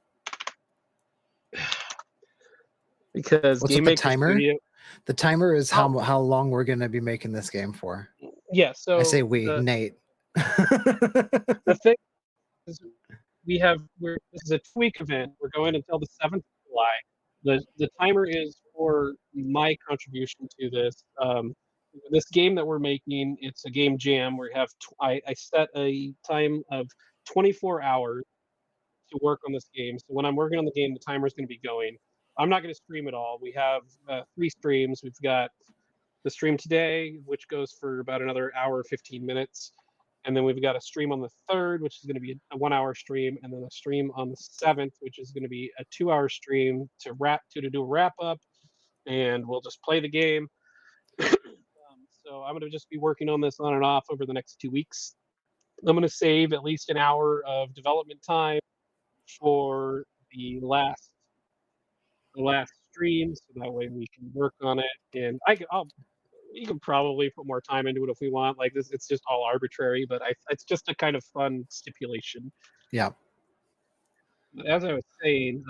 Speaker 2: with the
Speaker 1: Maker
Speaker 2: timer?
Speaker 1: Studio,
Speaker 2: The timer is how long we're going to be making this game for.
Speaker 1: yeah, so
Speaker 2: I say we, Nate.
Speaker 1: the thing is this is a 2-week event. We're going until the 7th of July. The timer is for my contribution to this. this game that we're making, it's a game jam. We have I set a time of 24 hours to work on this game. So when I'm working on the game, the timer is going to be going. I'm not going to stream at all. We have 3 streams. We've got the stream today, which goes for about another hour, 15 minutes. And then we've got a stream on the 3rd, which is going to be a 1-hour stream, and then a stream on the 7th, which is going to be a 2-hour stream to do a wrap up, and we'll just play the game. So I'm going to just be working on this on and off over the next 2 weeks. I'm going to save at least an hour of development time for the last stream, so that way we can work on it. And you can probably put more time into it if we want. Like this, it's just all arbitrary, but it's just a kind of fun stipulation.
Speaker 2: Yeah.
Speaker 1: But as I was saying,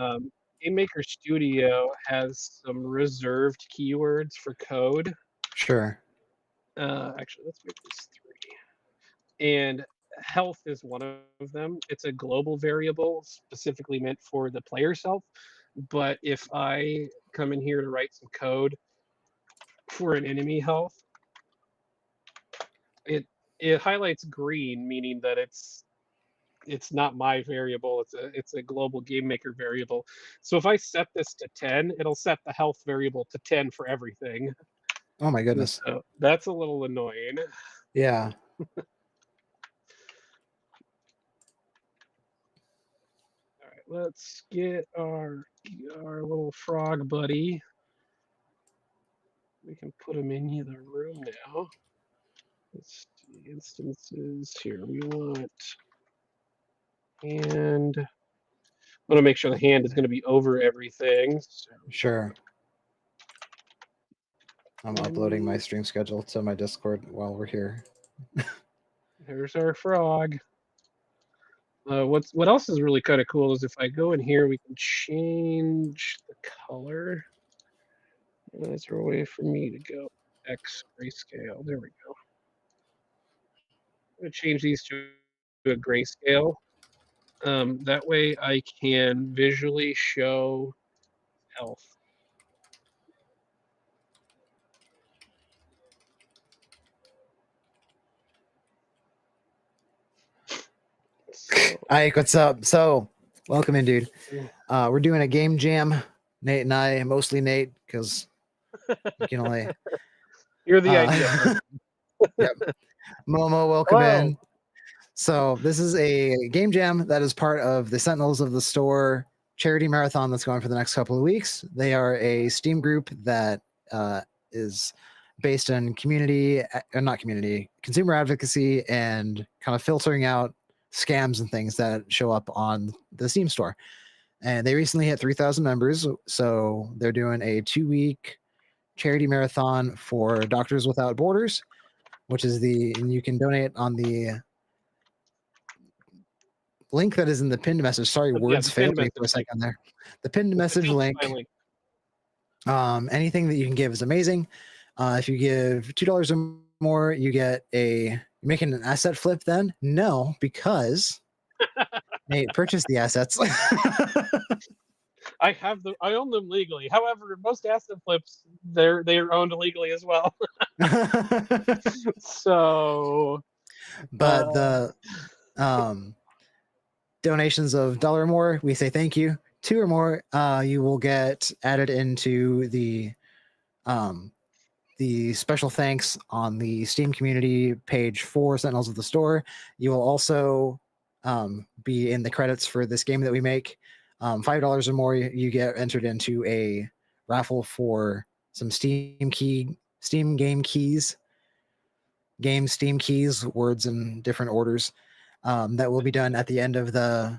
Speaker 1: Game Maker Studio has some reserved keywords for code.
Speaker 2: Sure.
Speaker 1: Actually, let's make this 3. And health is one of them. It's a global variable specifically meant for the player's health. But if I come in here to write some code for an enemy health, it highlights green, meaning that it's not my variable. It's a global game maker variable. So if I set this to 10, it'll set the health variable to 10 for everything.
Speaker 2: Oh my goodness.
Speaker 1: So that's a little annoying.
Speaker 2: Yeah.
Speaker 1: All right, let's get our little frog buddy. We can put him in the room now. Let's see, instances here. We want hand. I want to make sure the hand is going to be over everything. So.
Speaker 2: Sure. I'm uploading my stream schedule to my Discord while we're here.
Speaker 1: There's our frog. What else is really kind of cool is if I go in here, we can change the color. Is there a way for me to go X grayscale? There we go. I'm going to change these to a grayscale. That way I can visually show health.
Speaker 2: Ike, what's up? So, welcome in, dude. We're doing a game jam. Nate and I, mostly Nate, because you can only.
Speaker 1: You're the idea.
Speaker 2: Yep. Momo, welcome
Speaker 1: Hello.
Speaker 2: in. So, this is a game jam that is part of the Sentinels of the Store charity marathon that's going for the next couple of weeks. They are a Steam group that is based in consumer advocacy and kind of filtering out scams and things that show up on the Steam store. And they recently hit 3,000 members, so they're doing a 2-week charity marathon for Doctors Without Borders, which is and you can donate on the link that is in the pinned message. Sorry, words failed me for a second there. The pinned message link. Anything that you can give is amazing. If you give $2 or more, you get you're making an asset flip then? No, because Nate purchased the assets.
Speaker 1: I own them legally. However, most asset flips they are owned illegally as well. So,
Speaker 2: but the donations of $1 or more, we say thank you. 2 or more, you will get added into the special thanks on the Steam community page for Sentinels of the Store. You will also be in the credits for this game that we make. $5 or more, you get entered into a raffle for some Steam game keys, Steam keys, words in different orders, that will be done at the end of the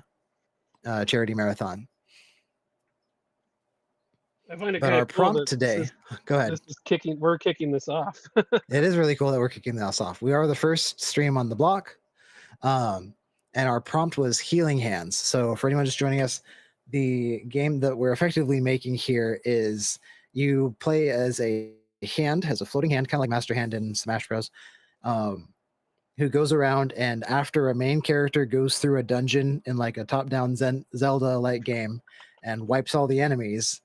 Speaker 2: charity marathon.
Speaker 1: I find it
Speaker 2: but our prompt today, go ahead.
Speaker 1: We're kicking this off.
Speaker 2: It is really cool that we're kicking this off. We are the first stream on the block. And our prompt was Healing Hands. So for anyone just joining us, the game that we're effectively making here is you play as a hand, has a floating hand, kind of like Master Hand in Smash Bros. Who goes around, and after a main character goes through a dungeon in like a top-down Zelda-like game and wipes all the enemies,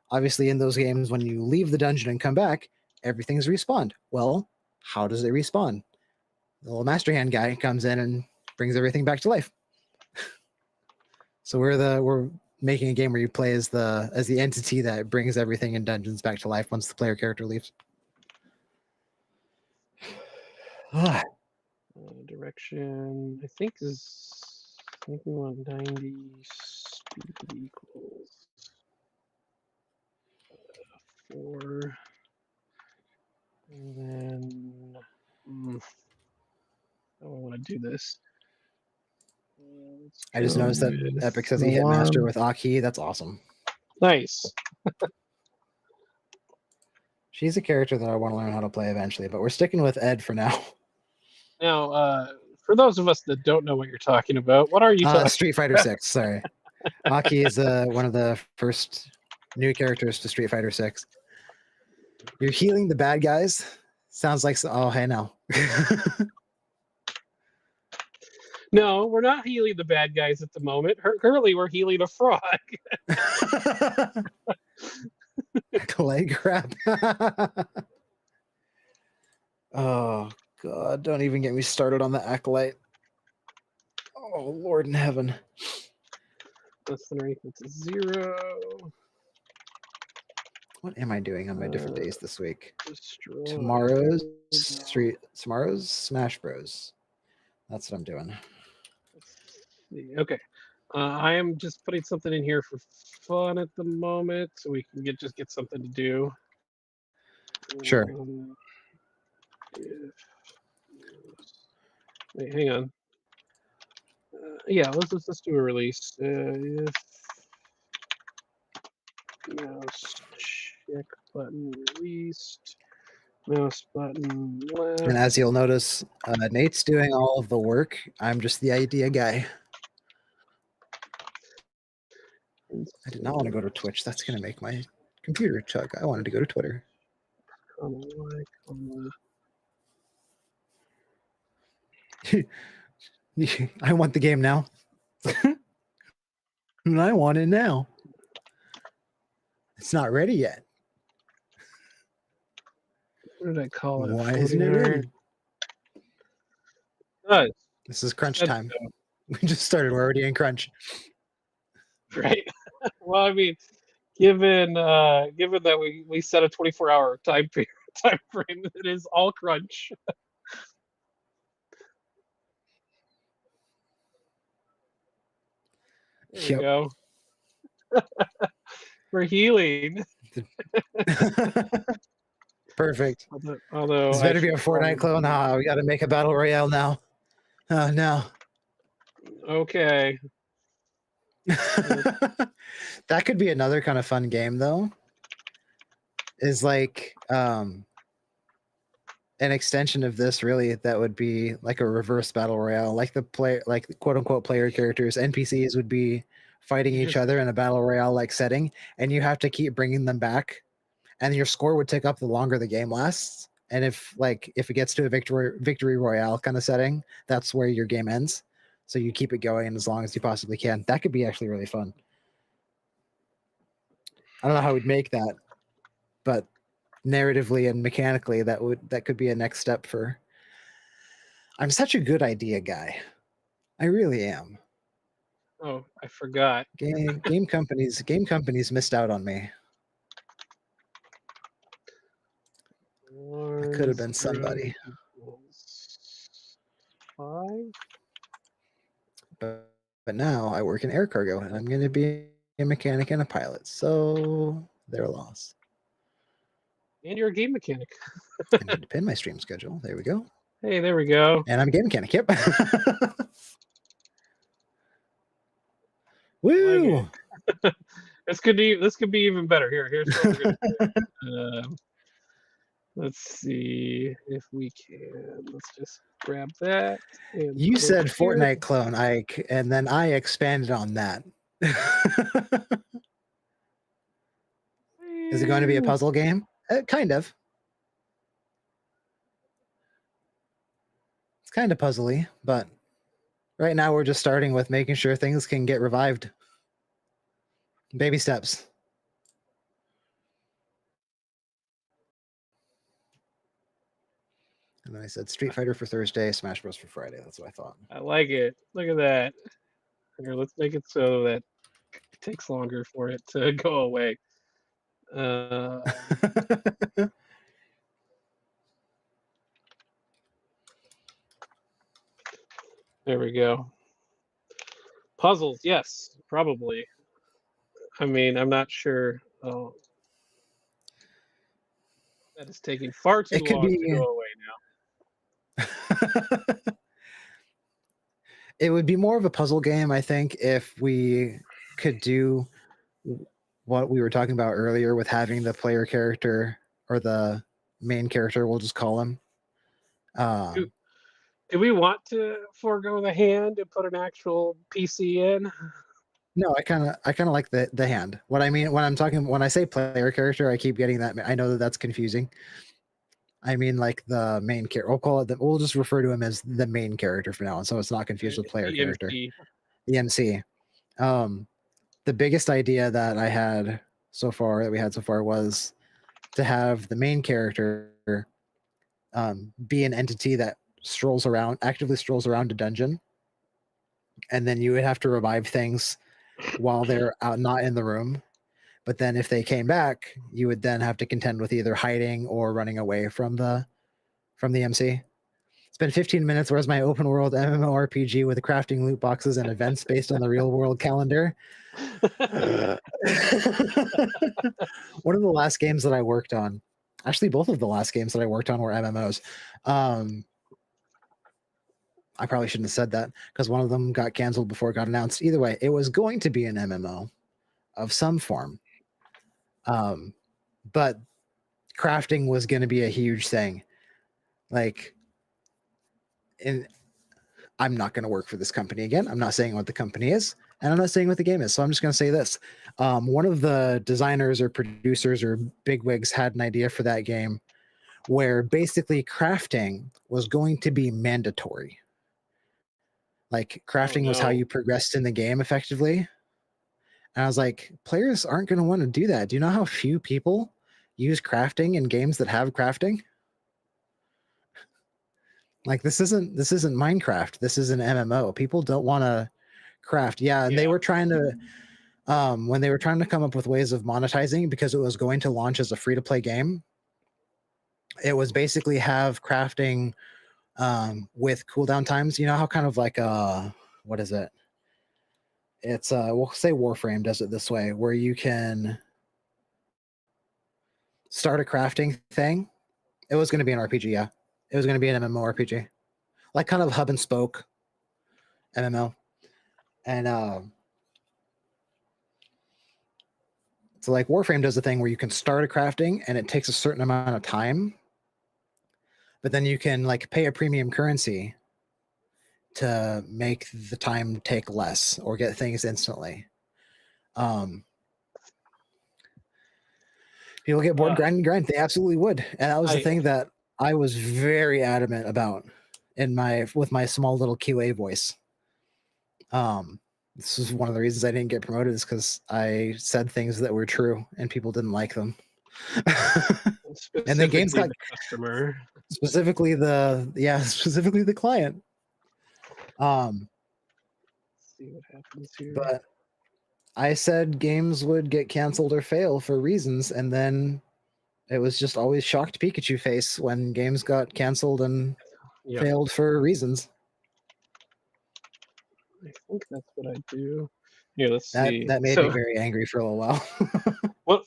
Speaker 2: obviously in those games, when you leave the dungeon and come back, everything's respawned. Well, how does it respawn? The little master hand guy comes in and brings everything back to life. So we're making a game where you play as the entity that brings everything in dungeons back to life once the player character leaves.
Speaker 1: Direction, I think we want 90 speed equals 4. And then I don't want to do this.
Speaker 2: I just noticed that Epic says he hit master with Aki. That's awesome.
Speaker 1: Nice.
Speaker 2: She's a character that I want to learn how to play eventually, but we're sticking with Ed for now.
Speaker 1: Now, for those of us that don't know what you're talking about, what are you talking
Speaker 2: Street Fighter 6, sorry. Aki is one of the first new characters to Street Fighter 6. You're healing the bad guys. Sounds like, oh, hey, no.
Speaker 1: No, we're not healing the bad guys at the moment. Currently, we're healing a frog.
Speaker 2: Clay crap. Oh, God. Don't even get me started on the Acolyte. Oh, Lord in heaven.
Speaker 1: Less than or equal to 0.
Speaker 2: What am I doing on my different days this week?
Speaker 1: Destroy.
Speaker 2: Tomorrow's Smash Bros. That's what I'm doing.
Speaker 1: Okay. I am just putting something in here for fun at the moment, so we can just get something to do.
Speaker 2: Sure.
Speaker 1: Wait, hang on. Yeah, let's do a release. If mouse check button released, mouse button left.
Speaker 2: And as you'll notice, Nate's doing all of the work. I'm just the idea guy. I did not want to go to Twitch. That's going to make my computer chug. I wanted to go to Twitter. I want the game now. And I want it now. It's not ready yet.
Speaker 1: What did I call it?
Speaker 2: Why isn't it ready? This is crunch time. We just started. We're already in crunch.
Speaker 1: Right. Well, I mean, given that we set a 24-hour time frame, it is all crunch. There you go. For healing.
Speaker 2: Perfect.
Speaker 1: Although
Speaker 2: This better be a Fortnite clone. We got to make a battle royale now. Oh no.
Speaker 1: Okay.
Speaker 2: That could be another kind of fun game, though. Is like an extension of this, really. That would be like a reverse battle royale, like the quote unquote player characters, NPCs would be fighting each other in a battle royale like setting, and you have to keep bringing them back, and your score would tick up the longer the game lasts. And if it gets to a victory royale kind of setting, that's where your game ends. So you keep it going as long as you possibly can. That could be actually really fun. I don't know how we'd make that, but narratively and mechanically, that could be a next step for. I'm such a good idea guy. I really am.
Speaker 1: Oh, I forgot.
Speaker 2: Game companies missed out on me. I could have been somebody.
Speaker 1: 5.
Speaker 2: But now I work in air cargo, and I'm going to be a mechanic and a pilot. So they're lost.
Speaker 1: And you're a game mechanic.
Speaker 2: I need to pin my stream schedule. There we go.
Speaker 1: Hey, there we go.
Speaker 2: And I'm a game mechanic. Yep. Woo!
Speaker 1: Like this could be even better. Here's what we're gonna do. Let's see if we can. Let's just grab that.
Speaker 2: You said Fortnite clone, Ike, and then I expanded on that. Is it going to be a puzzle game? Kind of. It's kind of puzzly, but right now we're just starting with making sure things can get revived. Baby steps. And then I said Street Fighter for Thursday, Smash Bros for Friday. That's what I thought.
Speaker 1: I like it. Look at that. Here, let's make it so that it takes longer for it to go away. There we go. Puzzles, yes, probably. I mean, I'm not sure. Oh, that is taking far too
Speaker 2: It could
Speaker 1: long to
Speaker 2: be.
Speaker 1: go away now.
Speaker 2: It would be more of a puzzle game, I think, if we could do what we were talking about earlier with having the player character or the main character, we'll just call him.
Speaker 1: Do we want to forego the hand and put an actual PC in?
Speaker 2: No, I kind of like the hand. What I mean when I say player character, I keep getting that. I know that that's confusing. I mean, like the main character. We'll just refer to him as the main character for now, so it's not confused with player character.
Speaker 1: MC.
Speaker 2: The MC. The biggest idea that we had so far was to have the main character be an entity that actively strolls around a dungeon, and then you would have to revive things while they're not in the room. But then if they came back, you would then have to contend with either hiding or running away from the MC. It's been 15 minutes. Where's my open world MMORPG with crafting loot boxes and events based on the real world calendar? One of the last games that I worked on, actually both of the last games that I worked on were MMOs. I probably shouldn't have said that because one of them got canceled before it got announced. Either way, it was going to be an MMO of some form. But crafting was going to be a huge thing. I'm not going to work for this company again. I'm not saying what the company is, and I'm not saying what the game is. So I'm just going to say this. One of the designers or producers or bigwigs had an idea for that game where basically crafting was going to be mandatory. Like crafting was how you progressed in the game effectively. And I was like, players aren't going to want to do that. Do you know how few people use crafting in games that have crafting? Like this isn't Minecraft. This is an MMO. People don't want to craft. Yeah, and they were trying to when they were trying to come up with ways of monetizing because it was going to launch as a free-to-play game. It was basically have crafting with cooldown times. You know how kind of like what is it? It's we'll say Warframe does it this way, where you can start a crafting thing. It was going to be an RPG, yeah. It was going to be an MMORPG, like kind of hub and spoke MMO. And so like Warframe does a thing where you can start a crafting and it takes a certain amount of time, but then you can like pay a premium currency to make the time take less or get things instantly. People get bored grinding. They absolutely would. And that was the thing that I was very adamant about with my small little QA voice. This is one of the reasons I didn't get promoted is because I said things that were true and people didn't like them. And the games got
Speaker 1: customer.
Speaker 2: Specifically the client.
Speaker 1: Let's see what happens here.
Speaker 2: But I said games would get canceled or fail for reasons, and then it was just always shocked Pikachu face when games got canceled and failed for reasons.
Speaker 1: I think that's what I do. Here, let's see.
Speaker 2: That made me very angry for a little while.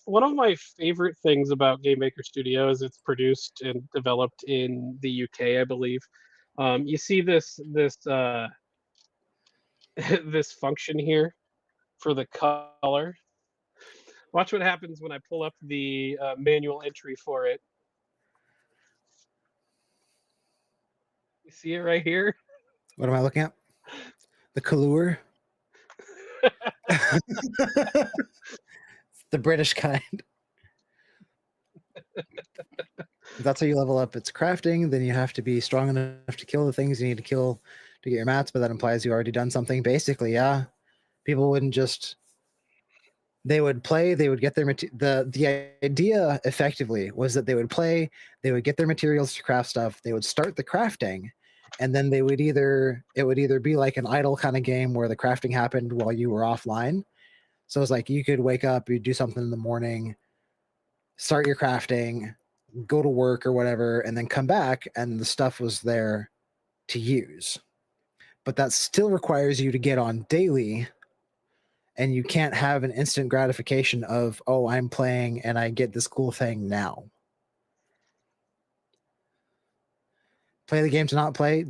Speaker 1: One of my favorite things about Game Maker Studio is it's produced and developed in the UK, I believe. You see this this function here for the color. Watch what happens when I pull up the manual entry for it. You see it right here?
Speaker 2: What am I looking at? The color. The British kind. That's how you level up. It's crafting. Then you have to be strong enough to kill the things you need to kill to get your mats, but that implies you already done something. Basically, yeah. People wouldn't just They would play, they would get their the idea effectively was that they would play, they would get their materials to craft stuff, they would start the crafting, and then it would either be like an idle kind of game where the crafting happened while you were offline. So it's like you could wake up, you do something in the morning, start your crafting, go to work or whatever, and then come back and the stuff was there to use. But that still requires you to get on daily, and you can't have an instant gratification of, oh, I'm playing and I get this cool thing now. Play the game to not play.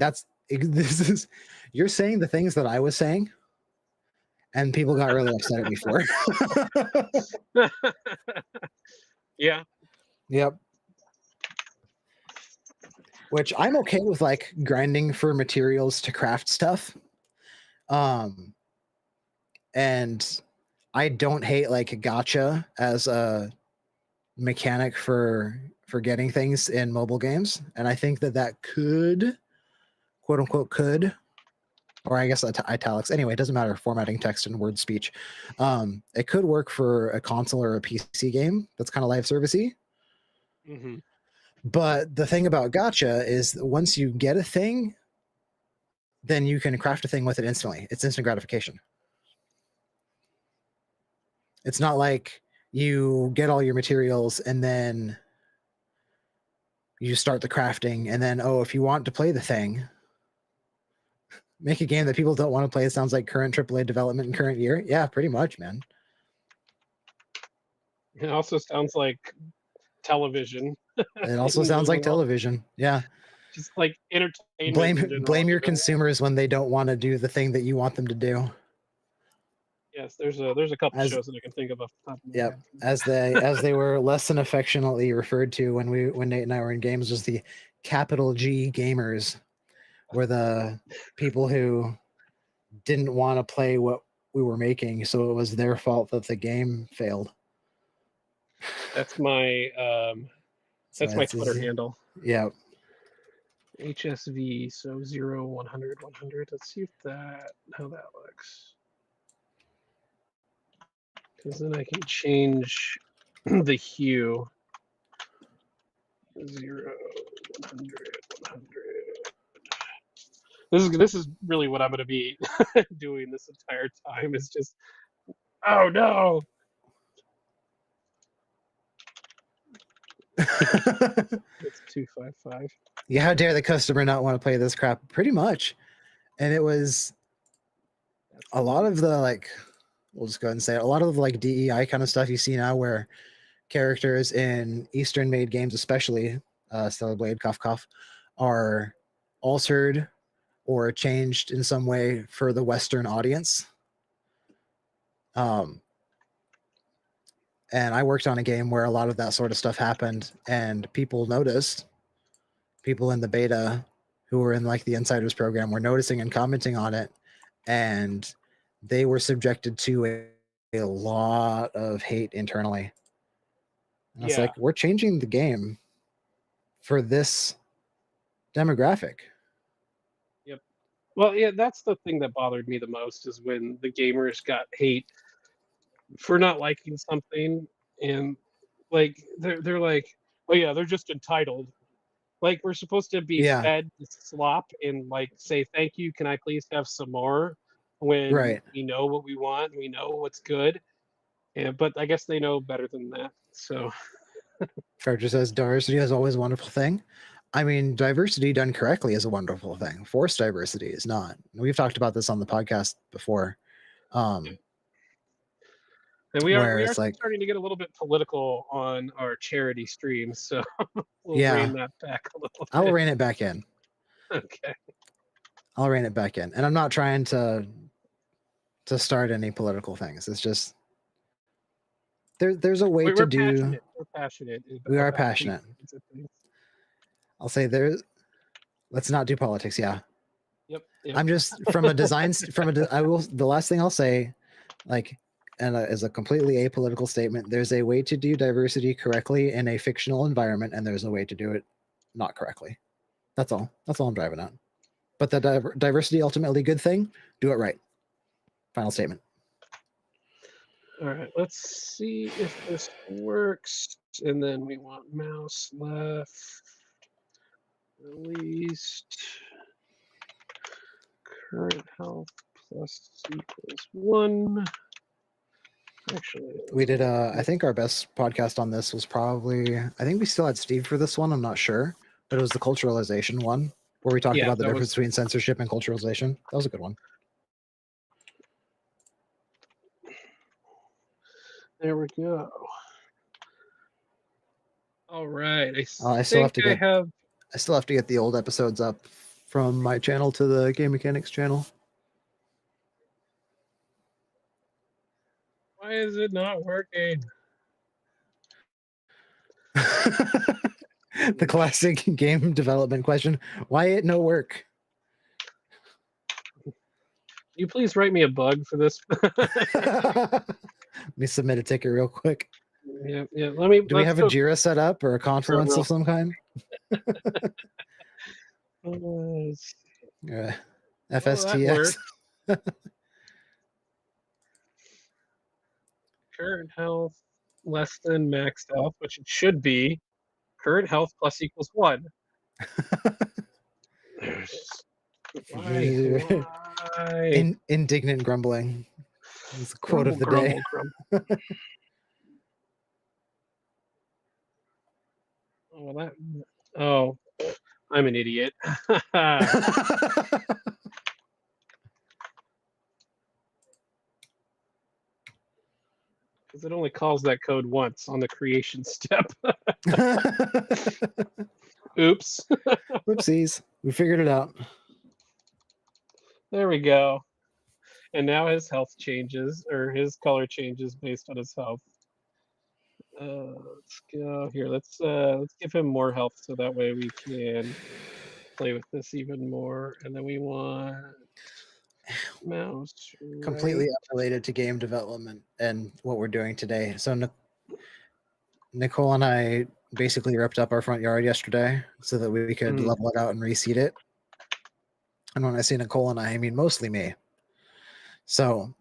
Speaker 2: You're saying the things that I was saying, and people got really upset at me for.
Speaker 1: Yeah.
Speaker 2: Yep. Which I'm okay with, like grinding for materials to craft stuff. And I don't hate like gacha as a mechanic for getting things in mobile games, and I think that could, quote unquote, or I guess italics. Anyway, it doesn't matter. Formatting text and word speech. It could work for a console or a PC game that's kind of live servicey.
Speaker 1: Mm-hmm.
Speaker 2: But the thing about gacha is once you get a thing, then you can craft a thing with it instantly. It's instant gratification. It's not like you get all your materials and then you start the crafting and then, oh, if you want to play the thing, make a game that people don't want to play. It sounds like current AAA development in current year. Yeah, pretty much, man.
Speaker 1: It also sounds like television.
Speaker 2: It also sounds like television. Yeah.
Speaker 1: Just like entertainment.
Speaker 2: Blame your consumers when they don't want to do the thing that you want them to do.
Speaker 1: Yes, there's a couple shows that I can think of off the top of my
Speaker 2: Yep.
Speaker 1: head.
Speaker 2: As they were less than affectionately referred to when Nate and I were in games, was the capital G gamers, were the people who didn't want to play what we were making, so it was their fault that the game failed.
Speaker 1: That's my my Twitter handle.
Speaker 2: Yeah.
Speaker 1: HSV, so 0, 100, 100. Let's see how that looks. Because then I can change the hue. 0, 100, 100. This is really what I'm going to be doing this entire time. Is just, oh no. It's 255.
Speaker 2: Yeah, how dare the customer not want to play this crap? Pretty much. And it was a lot of the, like, we'll just go ahead and say it, a lot of the like DEI kind of stuff you see now where characters in Eastern made games, especially Stellar Blade, cough cough, are altered or changed in some way for the Western audience. And I worked on a game where a lot of that sort of stuff happened, and people noticed. People in the beta who were in like the insiders program were noticing and commenting on it, and they were subjected to a lot of hate internally. And it's like, we're changing the game for this demographic.
Speaker 1: Yep. Well, yeah, that's the thing that bothered me the most, is when the gamers got hate for not liking something, and like they're like, oh yeah, they're just entitled. Like, we're supposed to be fed slop and like say thank you, can I please have some more, when we know what we want, we know what's good. But I guess they know better than that. So
Speaker 2: Farger says diversity is always a wonderful thing. I mean, diversity done correctly is a wonderful thing. Forced diversity is not. We've talked about this on the podcast before.
Speaker 1: And we are starting to get a little bit political on our charity streams, so we'll rein that back a little bit.
Speaker 2: I'll rein it back in.
Speaker 1: Okay.
Speaker 2: I'll rein it back in. And I'm not trying to start any political things. It's just there's a way to do.
Speaker 1: Passionate. We're passionate.
Speaker 2: We are passionate. I'll say let's not do politics. Yeah.
Speaker 1: Yep.
Speaker 2: I'm just from a design the last thing I'll say, like, and as a completely apolitical statement, there's a way to do diversity correctly in a fictional environment, and there's a way to do it not correctly. That's all I'm driving at. But the diversity ultimately good thing, do it right. Final statement.
Speaker 1: All right, let's see if this works. And then we want mouse left, released, current health plus equals 1. Actually,
Speaker 2: We did I think our best podcast on this was probably, I think we still had Steve for this one, I'm not sure, but it was the culturalization one where we talked
Speaker 1: Yeah,
Speaker 2: about the
Speaker 1: that
Speaker 2: difference
Speaker 1: was-
Speaker 2: between censorship and culturalization. That was a good one.
Speaker 1: There we go. All right,
Speaker 2: I still have to
Speaker 1: I
Speaker 2: get
Speaker 1: have.
Speaker 2: I still have to get the old episodes up from my channel to the Game Mechanics channel.
Speaker 1: Why is it not working?
Speaker 2: The classic game development question: why it no work?
Speaker 1: You please write me a bug for this.
Speaker 2: Let me submit a ticket real quick.
Speaker 1: Yeah. Let me.
Speaker 2: Do we have a Jira set up or a Confluence
Speaker 1: real-
Speaker 2: of some kind?
Speaker 1: that
Speaker 2: FSTX.
Speaker 1: worked. Current health less than max health, which it should be. Current health plus equals 1. Why?
Speaker 2: Indignant grumbling. It's the quote of the day.
Speaker 1: Grumble. Oh, oh, I'm an idiot. Because it only calls that code once on the creation step. Oops.
Speaker 2: Whoopsies. We figured it out.
Speaker 1: There we go. And now his health changes, or his color changes based on his health. Let's go here. Let's give him more health so that way we can play with this even more. And then we want mouse.
Speaker 2: Completely unrelated to game development and what we're doing today. So Nicole and I basically ripped up our front yard yesterday so that we could level it out and reseed it. And when I say Nicole and I mean mostly me. So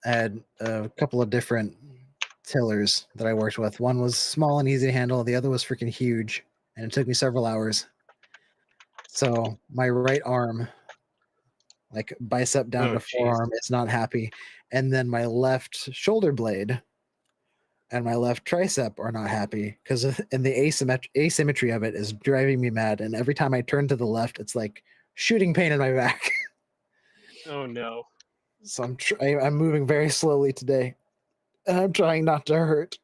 Speaker 2: I had a couple of different tillers that I worked with. One was small and easy to handle. The other was freaking huge. And it took me several hours. So my right arm, like bicep down to forearm, is not happy. And then my left shoulder blade and my left tricep are not happy because the asymmetry of it is driving me mad. And every time I turn to the left, it's like shooting pain in my back.
Speaker 1: Oh no.
Speaker 2: So I'm moving very slowly today. And I'm trying not to hurt.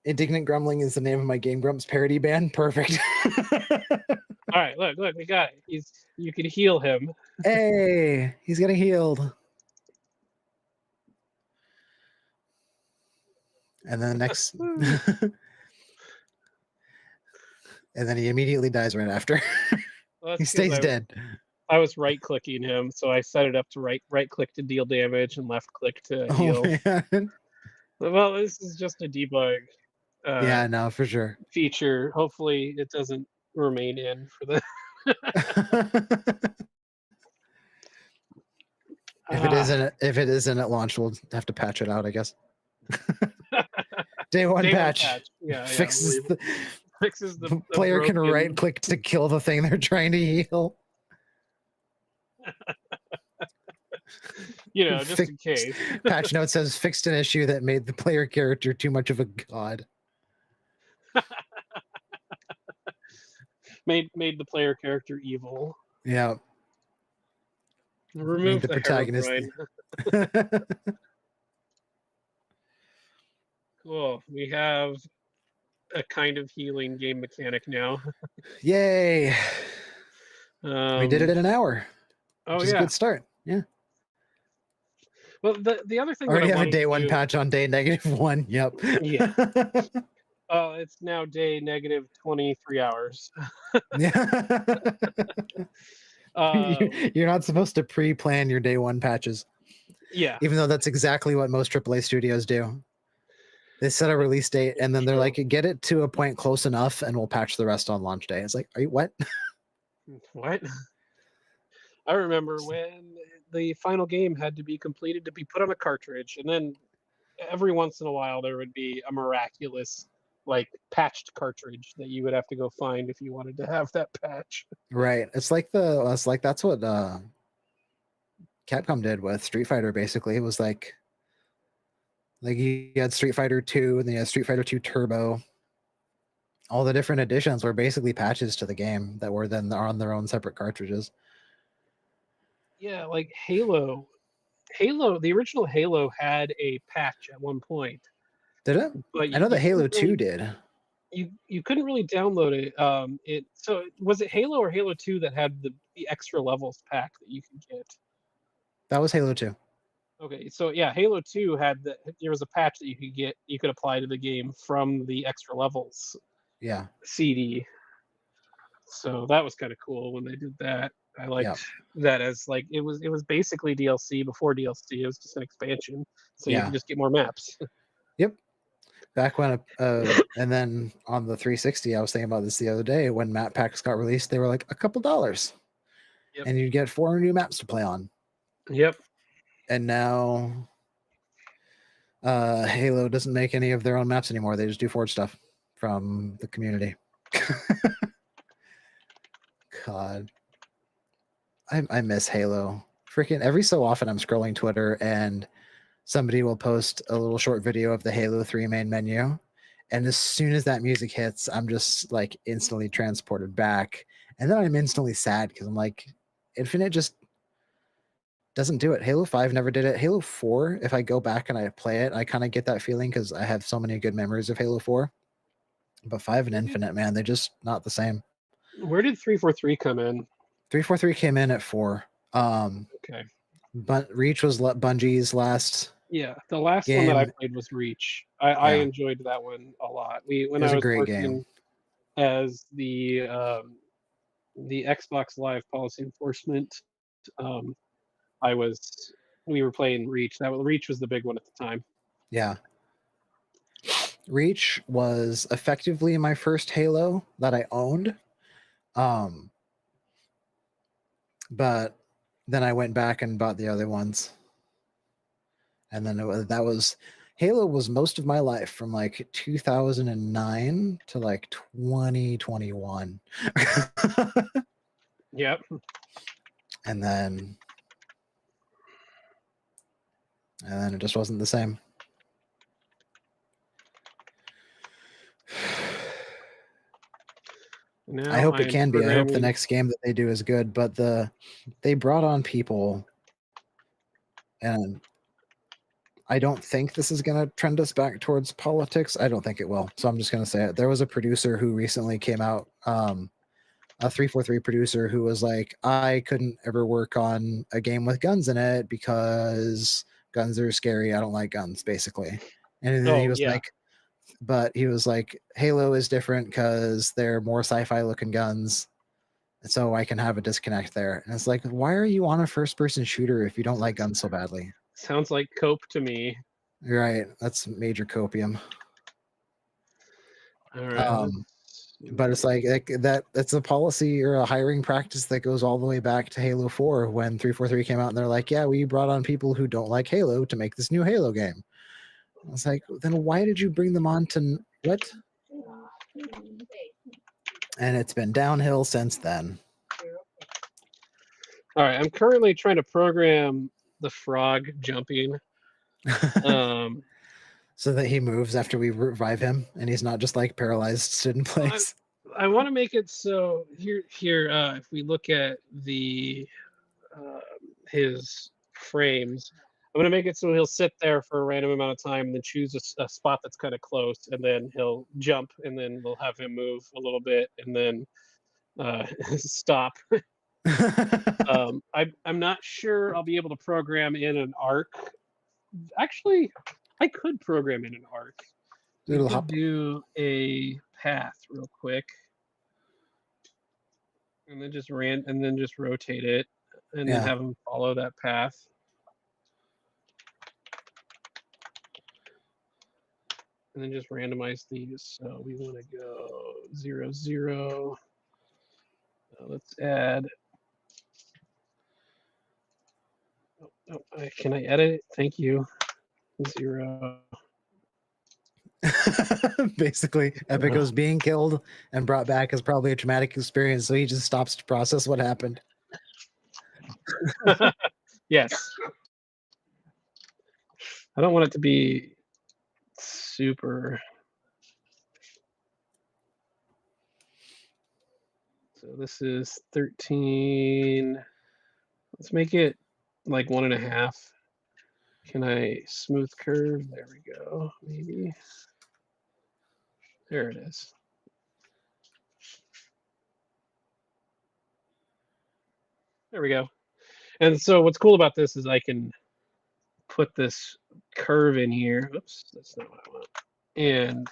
Speaker 2: Indignant Grumbling is the name of my Game Grumps parody band. Perfect.
Speaker 1: All right, look, we got it. You can heal him.
Speaker 2: Hey, he's getting healed. And then next and then he immediately dies right after.
Speaker 1: Well,
Speaker 2: he stays dead.
Speaker 1: I was right clicking him, so I set it up to right click to deal damage and left click to heal.
Speaker 2: Man.
Speaker 1: Well, this is just a debug.
Speaker 2: Yeah, no, for sure.
Speaker 1: Feature. Hopefully, it doesn't remain in for the.
Speaker 2: If it isn't at launch, we'll have to patch it out, I guess. Day one patch.
Speaker 1: Yeah,
Speaker 2: fixes
Speaker 1: the
Speaker 2: player can right click to kill the thing they're trying to heal.
Speaker 1: Just in case.
Speaker 2: Patch note says fixed an issue that made the player character too much of a god.
Speaker 1: made the player character evil.
Speaker 2: Yeah.
Speaker 1: Remove the protagonist. Cool. We have a kind of healing game mechanic now.
Speaker 2: Yay! We did it in an hour. Which is a good start. Yeah.
Speaker 1: Well, the other thing
Speaker 2: already have a day one patch on day -1. Yep.
Speaker 1: Yeah. It's now day -23 hours.
Speaker 2: Yeah. You're not supposed to pre-plan your day one patches.
Speaker 1: Yeah.
Speaker 2: Even though that's exactly what most AAA studios do. They set a release date and then they're like, get it to a point close enough and we'll patch the rest on launch day. It's like, are you what?
Speaker 1: What? I remember when the final game had to be completed to be put on a cartridge, and then every once in a while there would be a miraculous like patched cartridge that you would have to go find if you wanted to have that patch.
Speaker 2: Right. It's like that's what Capcom did with Street Fighter. Basically, it was like you had Street Fighter 2, and then you had Street Fighter 2 Turbo. All the different editions were basically patches to the game that were then on their own separate cartridges.
Speaker 1: Yeah, like Halo. The original Halo had a patch at one point.
Speaker 2: Did it?
Speaker 1: But
Speaker 2: I know that Halo
Speaker 1: couldn't really,
Speaker 2: 2 did.
Speaker 1: you couldn't really download it. So was it Halo or Halo 2 that had the extra levels pack that you could get?
Speaker 2: That was Halo 2.
Speaker 1: Okay, so yeah, Halo 2 there was a patch that you could apply to the game from the extra levels
Speaker 2: Yeah.
Speaker 1: CD. So that was kind of cool when they did that. I liked that as like it was basically DLC before DLC. It was just an expansion, so you could just get more maps.
Speaker 2: Yep. Back when and then on the 360, I was thinking about this the other day when map packs got released. They were like a couple $, and you'd get 4 new maps to play on.
Speaker 1: Yep.
Speaker 2: And now Halo doesn't make any of their own maps anymore. They just do Forge stuff from the community. God, I miss Halo. Freaking every so often I'm scrolling Twitter and somebody will post a little short video of the Halo 3 main menu. And as soon as that music hits, I'm just like instantly transported back. And then I'm instantly sad because I'm like, Infinite just doesn't do it. Halo 5 never did it. Halo 4, if I go back and I play it, I kind of get that feeling because I have so many good memories of Halo 4. But 5 and Infinite, man, they're just not the same.
Speaker 1: Where did 343 come in?
Speaker 2: 343 came in at 4.
Speaker 1: Okay.
Speaker 2: But Reach was Bungie's last.
Speaker 1: Yeah, the last one that I played was Reach. I enjoyed that one a lot. When I was working as the Xbox Live policy enforcement, we were playing Reach. Reach was the big one at the time.
Speaker 2: Yeah. Reach was effectively my first Halo that I owned. But then I went back and bought the other ones. And then Halo was most of my life from like 2009 to like 2021.
Speaker 1: Yep.
Speaker 2: And then it just wasn't the same. Now I hope it can be. I hope the next game that they do is good, but they brought on people, and I don't think this is going to trend us back towards politics. I don't think it will. So I'm just going to say it. There was a producer who recently came out, a 343 producer who was like, I couldn't ever work on a game with guns in it because guns are scary. I don't like guns, basically. And then he was like, but he was like, Halo is different because they're more sci-fi looking guns. And so I can have a disconnect there. And it's like, why are you on a first person shooter if you don't like guns so badly?
Speaker 1: Sounds like cope to me.
Speaker 2: Right. That's major copium.
Speaker 1: All right.
Speaker 2: But it's like that's a policy or a hiring practice that goes all the way back to Halo 4 when 343 came out and they're like, yeah, we brought on people who don't like Halo to make this new Halo game. I was like, then why did you bring them on to what? And it's been downhill since then.
Speaker 1: All right, I'm currently trying to program the frog jumping.
Speaker 2: So that he moves after we revive him and he's not just like paralyzed, stood in place.
Speaker 1: I want to make it so here. If we look at his frames, I'm going to make it so he'll sit there for a random amount of time and then choose a spot that's kind of close, and then he'll jump, and then we'll have him move a little bit, and then stop. I'm not sure I'll be able to program in an arc. Actually, I could program in an arc. We could do a path real quick, and then just rotate it, and then have him follow that path. And then just randomize these. So we want to go 0, 0. Let's add. Can I edit it? Thank you. 0.
Speaker 2: Basically, Epico's being killed and brought back is probably a traumatic experience, so he just stops to process what happened.
Speaker 1: Yes. I don't want it to be super. So this is 13. Let's make it like 1.5. Can I smooth curve? There we go. Maybe. There it is. There we go. And so what's cool about this is I can put this curve in here. Oops, that's not what I want. And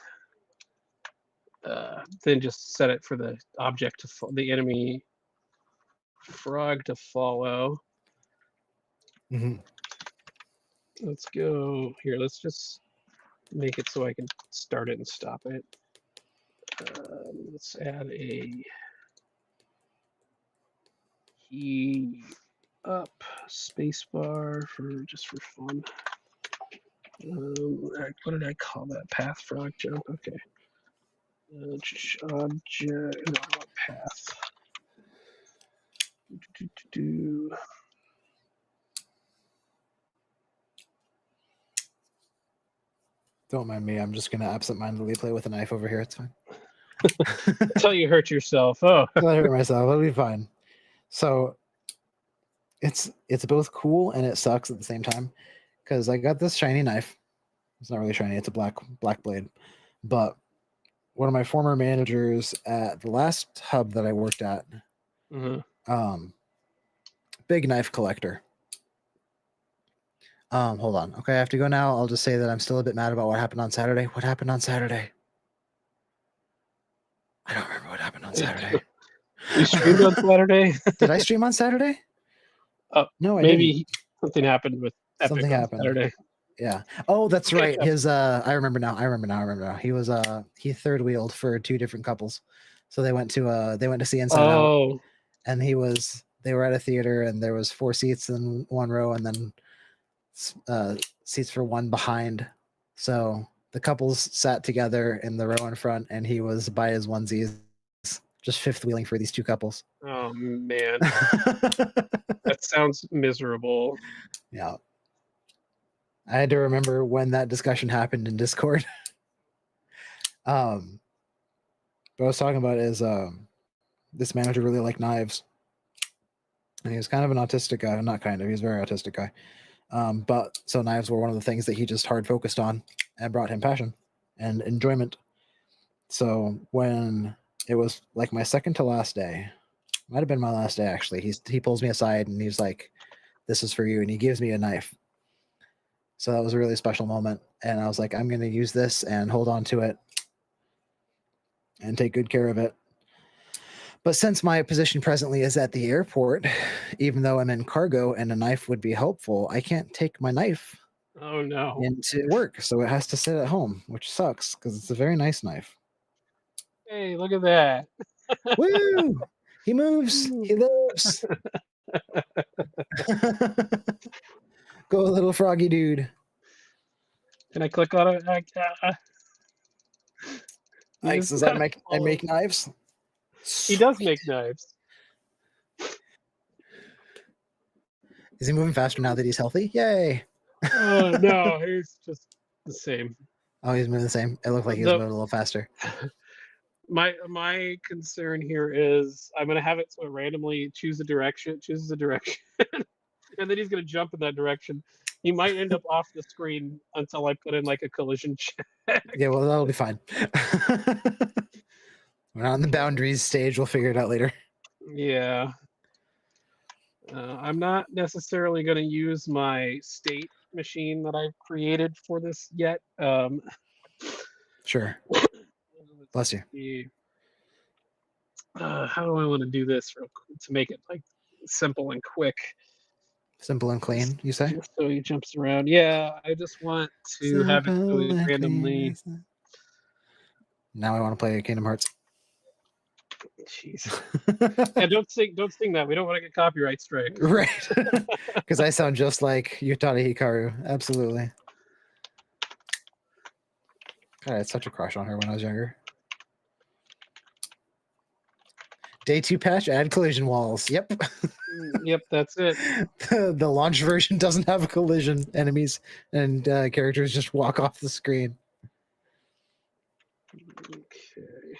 Speaker 1: then just set it for the object to the enemy frog to follow.
Speaker 2: Mm-hmm.
Speaker 1: Let's go here. Let's just make it so I can start it and stop it. Let's add a key up spacebar for just for fun. What did I call that? Path frog jump. Okay. Object. No, I want path.
Speaker 2: Don't mind me. I'm just gonna absentmindedly play with a knife over here. It's fine.
Speaker 1: Until you hurt yourself. Oh.
Speaker 2: I hurt myself. I'll be fine. So it's both cool and it sucks at the same time because I got this shiny knife. It's not really shiny. It's a black blade. But one of my former managers at the last hub that I worked at, big knife collector. Hold on. Okay, I have to go now. I'll just say that I'm still a bit mad about what happened on Saturday. What happened on Saturday? I don't remember what happened on Saturday.
Speaker 1: You streamed on Saturday?
Speaker 2: Did I stream on Saturday? No, I
Speaker 1: maybe
Speaker 2: didn't.
Speaker 1: Something happened with Epic
Speaker 2: Something happened.
Speaker 1: Saturday.
Speaker 2: Yeah. Oh, that's right. His I remember now. He was he third wheeled for 2 different couples. So they went to see Inside Out. And they were at a theater and there was 4 seats in one row and then seats for one behind. So the couples sat together in the row in front and he was by his onesies just fifth wheeling for these 2 couples.
Speaker 1: Oh man. That sounds miserable.
Speaker 2: Yeah. I had to remember when that discussion happened in Discord. What I was talking about is this manager really liked knives. And he was kind of an autistic guy. Not kind of, he was a very autistic guy. But so knives were one of the things that he just hard focused on and brought him passion and enjoyment. So when it was like my second to last day, might have been my last day actually, he pulls me aside and he's like, "This is for you," and he gives me a knife. So that was a really special moment. And I was like, I'm going to use this and hold on to it and take good care of it. But since my position presently is at the airport, even though I'm in cargo and a knife would be helpful, I can't take my knife into work. So it has to sit at home, which sucks because it's a very nice knife.
Speaker 1: Hey, look at that.
Speaker 2: Woo! He moves. He lives. Go, little froggy dude.
Speaker 1: Can I click on it?
Speaker 2: Nice. Does that make knives?
Speaker 1: He does make knives.
Speaker 2: Is he moving faster now that he's healthy? Yay!
Speaker 1: No, he's just the same.
Speaker 2: Oh, he's moving the same. It looked like he was moving a little faster.
Speaker 1: My concern here is I'm gonna have it so it randomly chooses a direction, and then he's gonna jump in that direction. He might end up off the screen until I put in like a collision check.
Speaker 2: Yeah, well, that'll be fine. We're not on the boundaries stage. We'll figure it out later.
Speaker 1: Yeah. I'm not necessarily going to use my state machine that I've created for this yet.
Speaker 2: Sure. Bless you.
Speaker 1: How do I want to do this to make it like simple and quick?
Speaker 2: Simple and clean, you say?
Speaker 1: So he jumps around. Yeah, I just want to have it so he randomly.
Speaker 2: Now I want to play Kingdom Hearts.
Speaker 1: Jeez. Yeah, don't sing that. We don't want to get copyright strike.
Speaker 2: Right. Because I sound just like Utada Hikaru. Absolutely. God, I had such a crush on her when I was younger. Day 2 patch, add collision walls. Yep.
Speaker 1: Yep, that's it.
Speaker 2: The launch version doesn't have a collision. Enemies and characters just walk off the screen.
Speaker 1: Okay.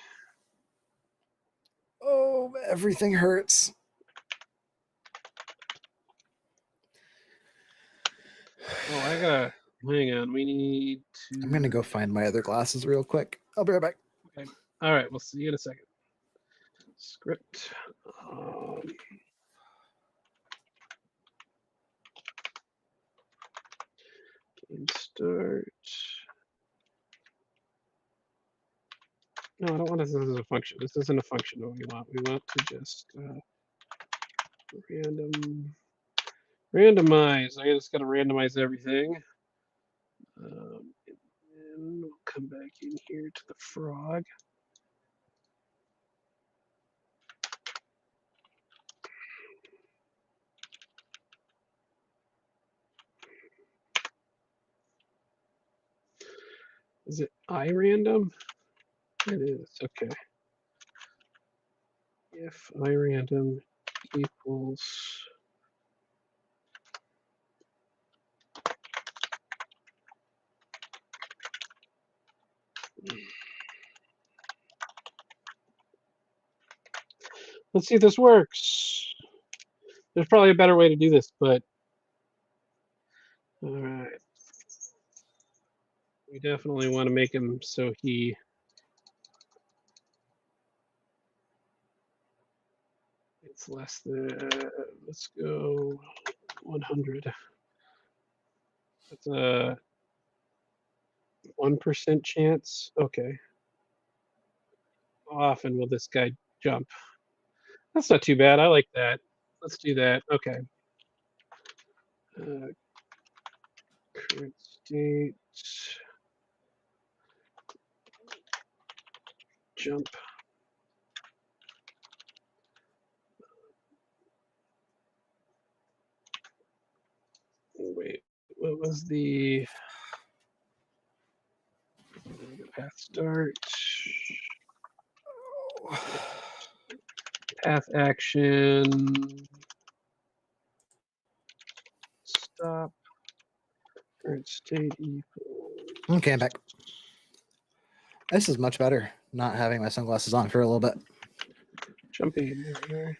Speaker 2: Oh, everything hurts.
Speaker 1: Oh, I gotta hang on. We need to.
Speaker 2: I'm gonna go find my other glasses real quick. I'll be right back.
Speaker 1: Okay. All right. We'll see you in a second. Script. Game start. No, I don't want this as a function. This isn't a function. What we want. We want to just randomize. I just got to randomize everything. And we'll come back in here to the frog. Is it iRandom? It is. Okay. If iRandom equals let's see if this works. There's probably a better way to do this, but all right. We definitely want to make him so he it's less than, let's go 100. That's a 1% chance. Okay. How often will this guy jump? That's not too bad. I like that. Let's do that. Okay. Current state. Jump. Wait, what was the path start? Path action. Stop. Current state equals.
Speaker 2: Okay, I'm back. This is much better. Not having my sunglasses on for a little bit.
Speaker 1: Jumping there.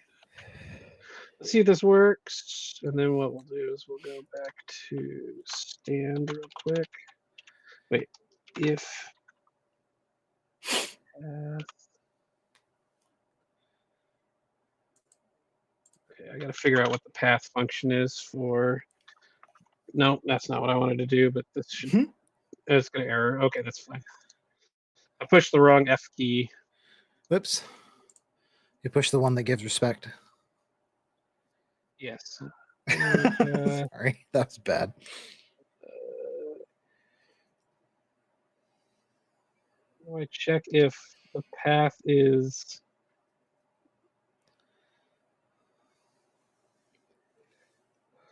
Speaker 1: Let's see if this works. And then what we'll do is we'll go back to stand real quick. Wait, if path. Okay, I got to figure out what the path function is for. No, that's not what I wanted to do, but this should. It's going to error. Okay, that's fine. I pushed the wrong F key.
Speaker 2: Whoops. You push the one that gives respect.
Speaker 1: Yes.
Speaker 2: Sorry, that was bad.
Speaker 1: I check if the path is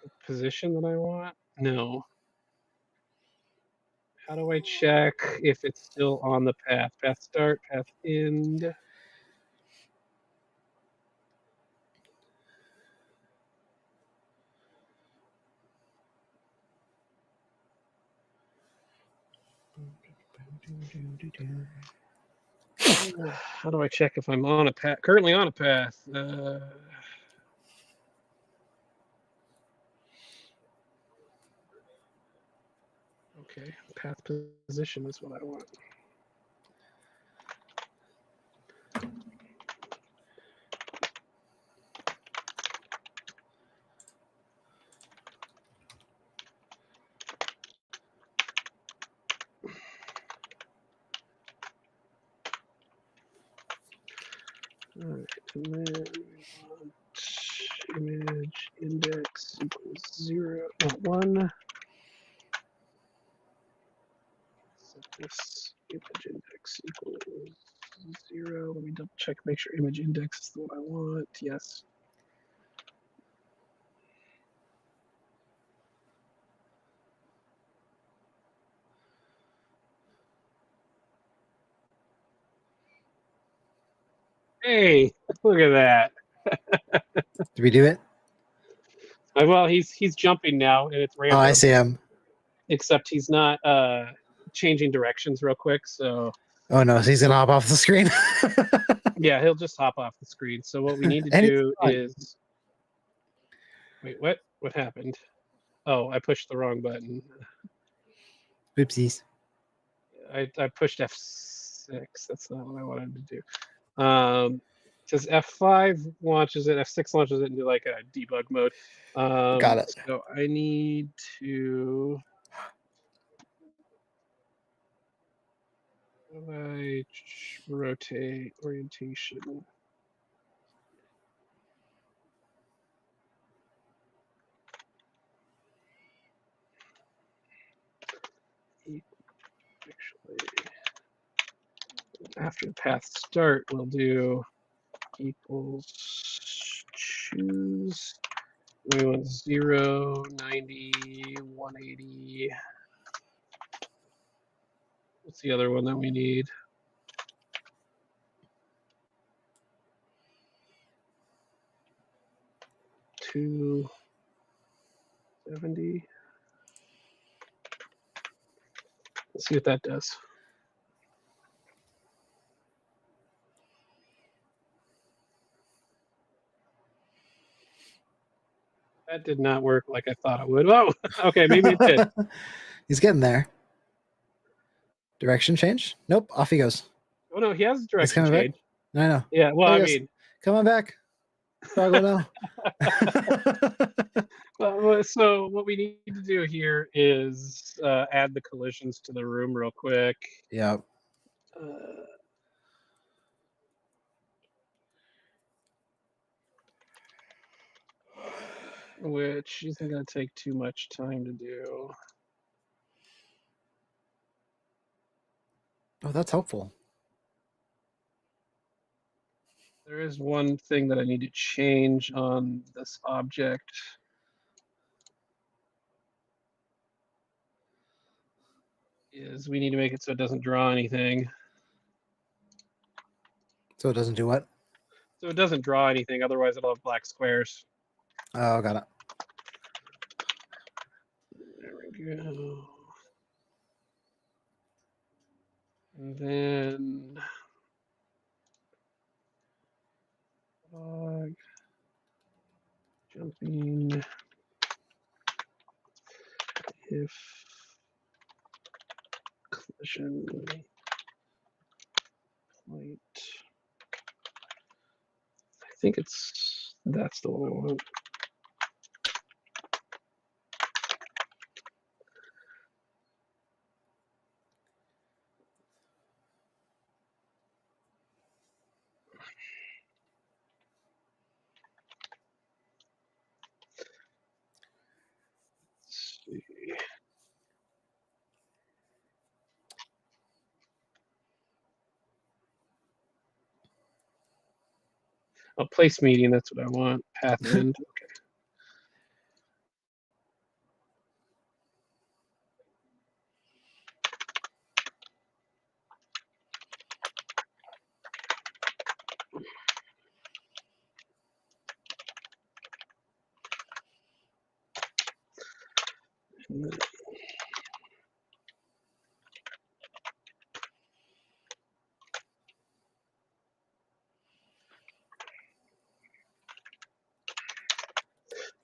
Speaker 1: the position that I want? No. How do I check if it's still on the path? Path start, path end. How do I check if I'm on a path? Currently on a path. Okay, path position is what I want. All right, and then we want image index equals 0, not 1. Set this image index equals 0. Let me double check, make sure image index is the one I want. Yes. Hey, look at that.
Speaker 2: Did we do it?
Speaker 1: Well, he's jumping now, and it's
Speaker 2: Oh, I
Speaker 1: random.
Speaker 2: see him.
Speaker 1: Except he's not changing directions real quick. So
Speaker 2: Oh no, so he's gonna hop off the screen.
Speaker 1: yeah, he'll just hop off the screen. So what we need to
Speaker 2: And he's
Speaker 1: do
Speaker 2: gone.
Speaker 1: is wait. What? What happened? Oh, I pushed the wrong button.
Speaker 2: Oopsies.
Speaker 1: I pushed F6. That's not what I wanted to do. Says F5 launches it, F6 launches it into like a debug mode.
Speaker 2: Got it.
Speaker 1: So I need to. How do I rotate orientation? Actually, after the path start, we'll do equals choose. We want 0, 90, 180. What's the other one that we need? Two 70. Let's see what that does. That did not work like I thought it would. Oh, okay, maybe it did.
Speaker 2: He's getting there. Direction change? Nope, off he goes.
Speaker 1: Oh no, he has a
Speaker 2: He's
Speaker 1: direction
Speaker 2: coming
Speaker 1: change.
Speaker 2: back. I know.
Speaker 1: Yeah, well,
Speaker 2: There
Speaker 1: I
Speaker 2: he goes.
Speaker 1: mean,
Speaker 2: Come on back. Froggle now.
Speaker 1: so what we need to do here is add the collisions to the room real quick.
Speaker 2: Yeah.
Speaker 1: Which isn't going to take too much time to do.
Speaker 2: Oh, that's helpful.
Speaker 1: There is one thing that I need to change on this object. Is we need to make it so it doesn't draw anything.
Speaker 2: So it doesn't do what?
Speaker 1: So it doesn't draw anything, otherwise it'll have black squares.
Speaker 2: Oh, got it.
Speaker 1: There we go. And then jumping if collision point. I think that's the one I want. Let's see. Oh, place median, that's what I want. Path end. Okay.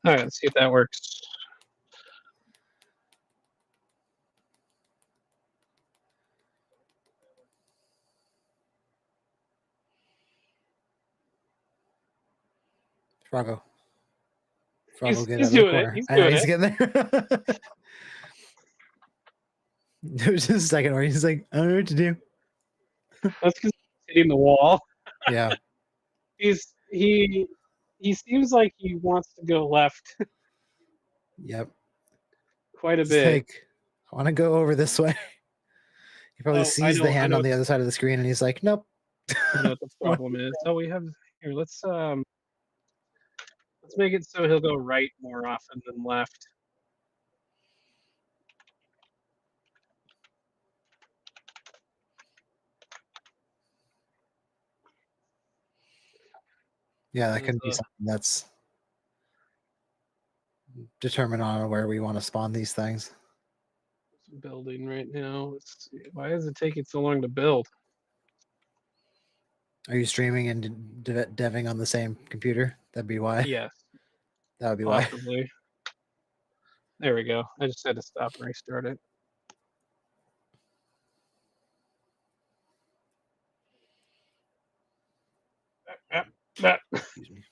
Speaker 1: All right, let's see if that works.
Speaker 2: Froggo.
Speaker 1: He's
Speaker 2: Froggo, get out of the
Speaker 1: doing it.
Speaker 2: corner.
Speaker 1: He's
Speaker 2: I know
Speaker 1: doing
Speaker 2: he's
Speaker 1: it.
Speaker 2: getting there. There's just a second where he's like, I don't know what to do.
Speaker 1: That's because he's hitting the wall.
Speaker 2: Yeah.
Speaker 1: He seems like he wants to go left
Speaker 2: Yep.
Speaker 1: quite a
Speaker 2: It's
Speaker 1: bit.
Speaker 2: like, I want to go over this way. He probably
Speaker 1: Oh,
Speaker 2: sees the hand on the other side of the screen and he's like, nope.
Speaker 1: I know what the problem is. Oh, we have here. Let's make it so he'll go right more often than left.
Speaker 2: Yeah, that
Speaker 1: There's
Speaker 2: could be
Speaker 1: a
Speaker 2: something that's determined on where we want to spawn these things.
Speaker 1: building right now. Let's see. Why is it taking so long to build?
Speaker 2: Are you streaming and deving on the same computer? That'd be why.
Speaker 1: Yes,
Speaker 2: That would be why.
Speaker 1: possibly. There we go. I just had to stop and restart it.
Speaker 2: Excuse me.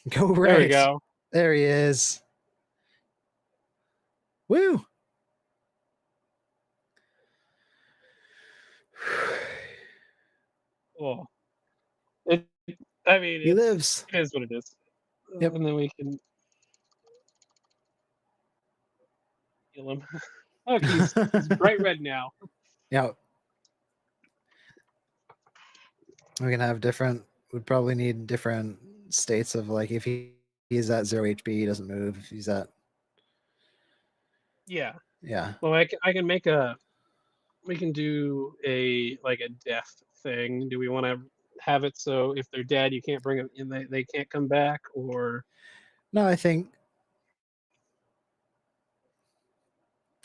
Speaker 2: Go right.
Speaker 1: There we go.
Speaker 2: There he is. Woo!
Speaker 1: Cool. I mean,
Speaker 2: He lives.
Speaker 1: it is what it is.
Speaker 2: Yep.
Speaker 1: And then we can kill him. Oh, he's bright red now.
Speaker 2: Yeah. We can have different. We'd probably need different states of like if he's at 0 HP, he doesn't move. If he's at
Speaker 1: Yeah.
Speaker 2: yeah.
Speaker 1: Well, I can make a. We can do a like a death thing. Do we want to have it so if they're dead, you can't bring them in? They can't come back, or
Speaker 2: No, I think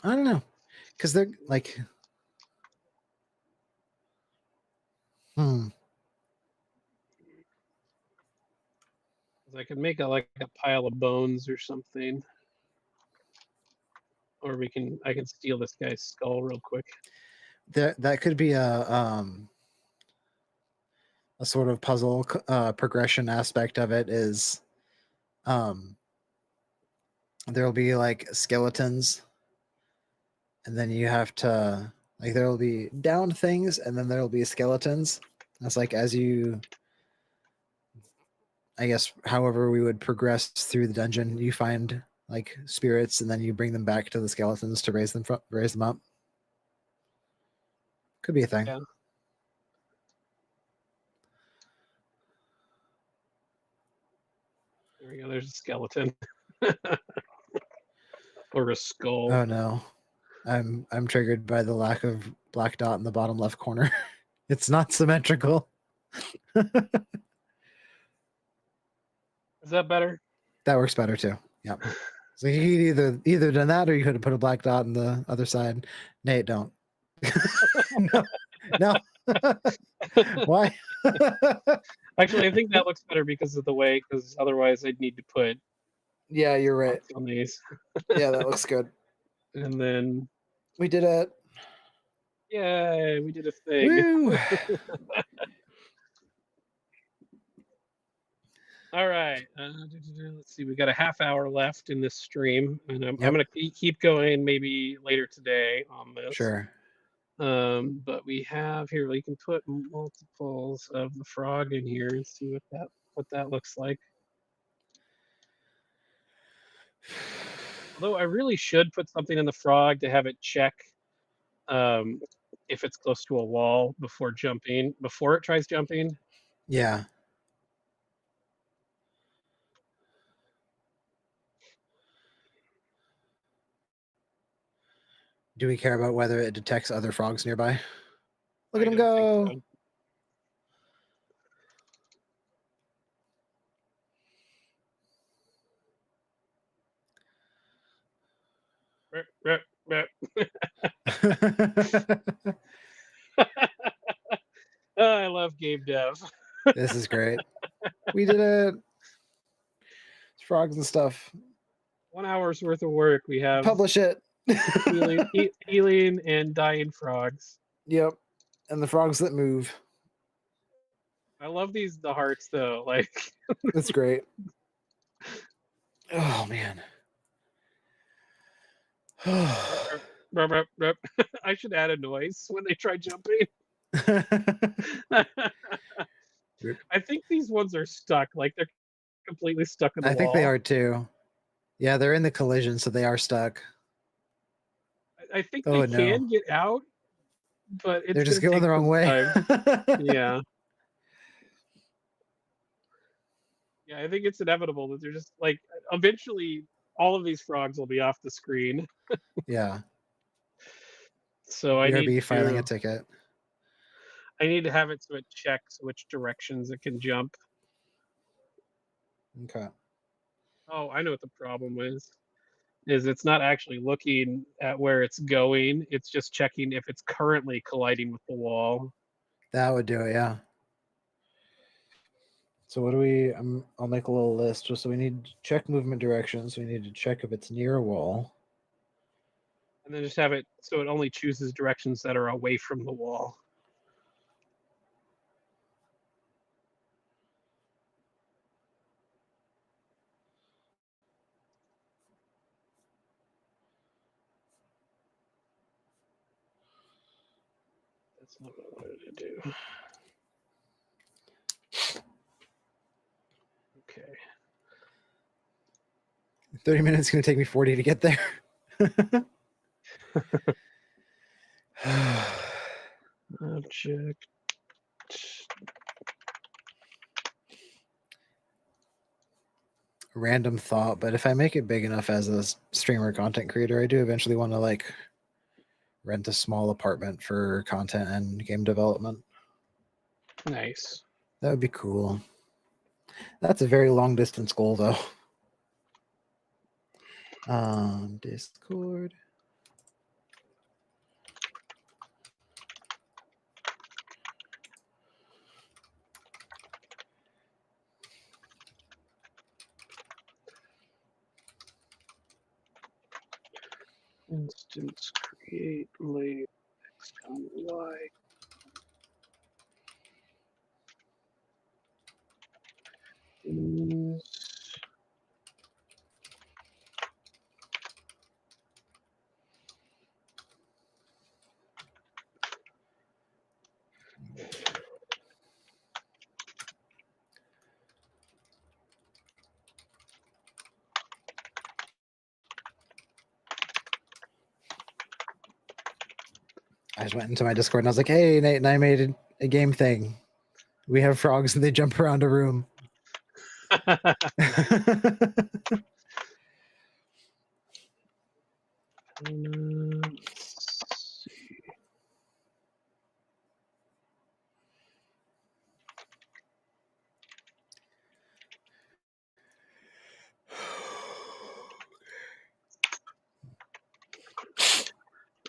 Speaker 2: I don't know because they're like.
Speaker 1: I could make a like a pile of bones or something. Or I can steal this guy's skull real quick.
Speaker 2: That could be a sort of puzzle progression aspect of it is there'll be like skeletons and then you have to like there'll be downed things and then there'll be skeletons. That's like as you I guess however we would progress through the dungeon, you find like spirits and then you bring them back to the skeletons to raise them up. Could be a thing.
Speaker 1: Yeah. There we go. There's a skeleton. Or a skull.
Speaker 2: Oh no. I'm triggered by the lack of black dot in the bottom left corner. It's not symmetrical.
Speaker 1: Is that better?
Speaker 2: That works better too. Yep. So you could either done that or you could have put a black dot on the other side. Nate, don't. No. Why?
Speaker 1: Actually, I think that looks better because of the way. Because otherwise, I'd need to put.
Speaker 2: Yeah, you're right.
Speaker 1: dots on these,
Speaker 2: Yeah, that looks good.
Speaker 1: and then
Speaker 2: We did it.
Speaker 1: yay, we did a thing.
Speaker 2: Woo!
Speaker 1: All right. Let's see. We got a half hour left in this stream, and I'm
Speaker 2: Yep.
Speaker 1: gonna keep going maybe later today on this.
Speaker 2: Sure.
Speaker 1: But we have here. We can put multiples of the frog in here and see what that looks like. Although I really should put something in the frog to have it check if it's close to a wall before it tries jumping.
Speaker 2: Yeah. Do we care about whether it detects other frogs nearby? Look
Speaker 1: I
Speaker 2: at him
Speaker 1: don't think
Speaker 2: go.
Speaker 1: Oh, I love game dev.
Speaker 2: This is great. We did it. It's frogs and stuff.
Speaker 1: 1 hour's worth of work. We have
Speaker 2: Publish it.
Speaker 1: healing and dying frogs.
Speaker 2: Yep. And the frogs that move.
Speaker 1: I love the hearts though. Like
Speaker 2: That's great. Oh man.
Speaker 1: I should add a noise when they try jumping. I think these ones are stuck. Like they're completely stuck in the wall.
Speaker 2: I think they are too. Yeah, they're in the collision, so they are stuck.
Speaker 1: I think they can get out, but
Speaker 2: they're just going the wrong way.
Speaker 1: Yeah. Yeah, I think it's inevitable that they're just like eventually all of these frogs will be off the screen.
Speaker 2: Yeah.
Speaker 1: So I need
Speaker 2: filing a ticket.
Speaker 1: I need to have it so it checks which directions it can jump.
Speaker 2: Okay.
Speaker 1: Oh, I know what the problem is. It's not actually looking at where it's going. It's just checking if it's currently colliding with the wall.
Speaker 2: That would do it, yeah. So what do we? I'll make a little list. Just so we need to check movement directions. We need to check if it's near a wall.
Speaker 1: And then just have it so it only chooses directions that are away from the wall. That's not what I wanted to do. Okay.
Speaker 2: 30 minutes is going to take me 40 to get there.
Speaker 1: Object.
Speaker 2: Random thought, but if I make it big enough as a streamer content creator, I do eventually want to like rent a small apartment for content and game development.
Speaker 1: Nice.
Speaker 2: That would be cool. That's a very long distance goal though. Discord.
Speaker 1: Instance create lane X, Y.
Speaker 2: I just went into my Discord and I was like, "Hey, Nate and I made a game thing. We have frogs and they jump around a room."
Speaker 1: Let's see.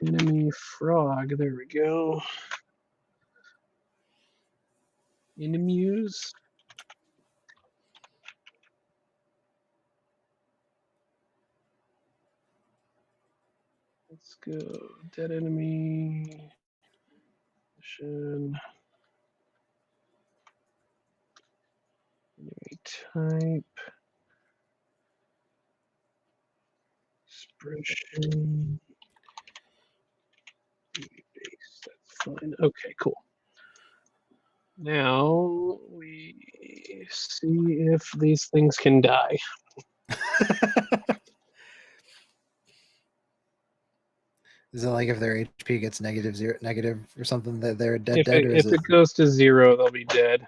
Speaker 1: Enemy frog. There we go. Enemies. Let's go. Dead enemy. Mission. Enemy type. Expression. Base. That's fine. Okay, cool. Now we see if these things can die.
Speaker 2: Is it like if their HP gets negative or something that they're dead?
Speaker 1: If it goes to 0, they'll be dead.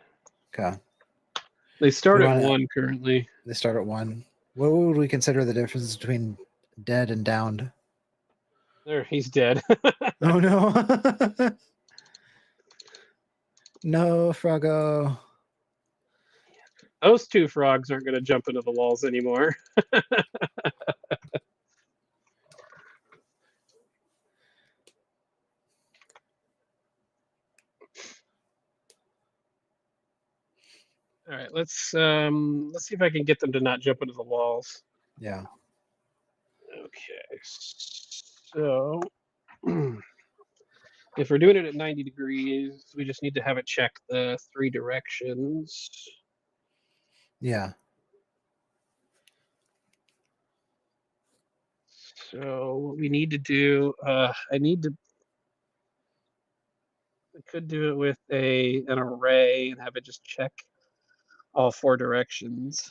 Speaker 2: Okay.
Speaker 1: They start at 1 currently.
Speaker 2: They start at 1. What would we consider the difference between dead and downed?
Speaker 1: There, he's dead.
Speaker 2: Oh no! No, Froggo.
Speaker 1: Those two frogs aren't going to jump into the walls anymore. All right, let's see if I can get them to not jump into the walls.
Speaker 2: Yeah.
Speaker 1: Okay, so if we're doing it at 90 degrees, we just need to have it check the 3 directions.
Speaker 2: Yeah.
Speaker 1: So what we need to do, I could do it with an array and have it just check all 4 directions.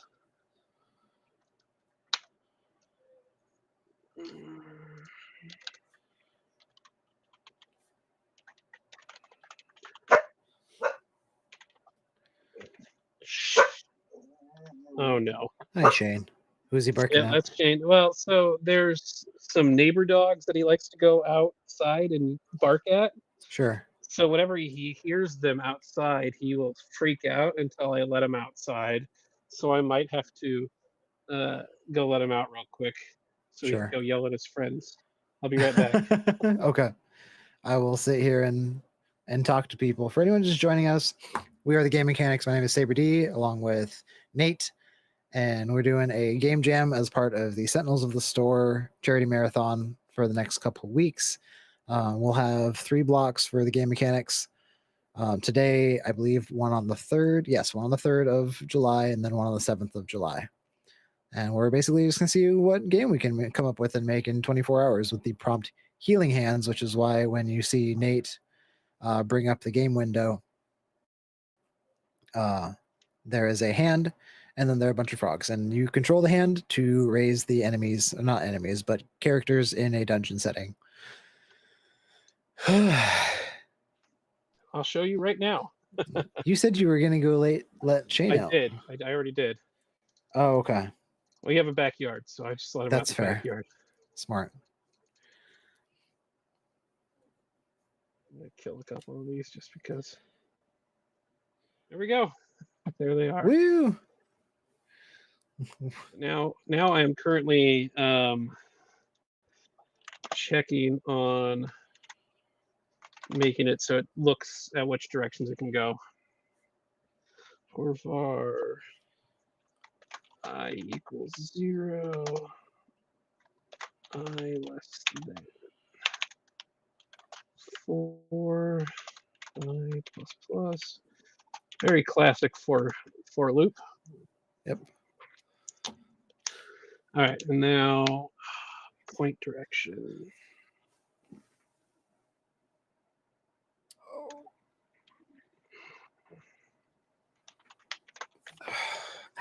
Speaker 1: Oh no.
Speaker 2: Hi, Shane. Who's he barking
Speaker 1: Yeah,
Speaker 2: at?
Speaker 1: that's Shane. Well, so there's some neighbor dogs that he likes to go outside and bark at.
Speaker 2: Sure.
Speaker 1: So whenever he hears them outside, he will freak out until I let him outside. So I might have to go let him out real quick so he can
Speaker 2: Sure.
Speaker 1: go yell at his friends. I'll be right back.
Speaker 2: Okay. I will sit here and talk to people. For anyone just joining us, we are the Game Mechanics. My name is Saber D, along with Nate, and we're doing a game jam as part of the Sentinels of the Store charity marathon for the next couple of weeks. We'll have 3 blocks for the Game Mechanics. Today, I believe one on the 3rd. Yes, one on the 3rd of July, and then one on the 7th of July. And we're basically just going to see what game we can come up with and make in 24 hours with the prompt healing hands, which is why when you see Nate bring up the game window, there is a hand, and then there are a bunch of frogs. And you control the hand to raise the enemies, not enemies, but characters in a dungeon setting.
Speaker 1: I'll show you right now.
Speaker 2: You said you were going to go let Shane out.
Speaker 1: I did. I already did.
Speaker 2: Oh, okay.
Speaker 1: We have a backyard, so I just let him out
Speaker 2: That's
Speaker 1: in the
Speaker 2: fair.
Speaker 1: backyard.
Speaker 2: Smart.
Speaker 1: I'm gonna kill a couple of these just because. There we go. There they are.
Speaker 2: Woo!
Speaker 1: Now I am currently checking on making it so it looks at which directions it can go. For var I equals 0, I less than 4, I plus plus. Very classic for loop.
Speaker 2: Yep.
Speaker 1: All right, and now point direction.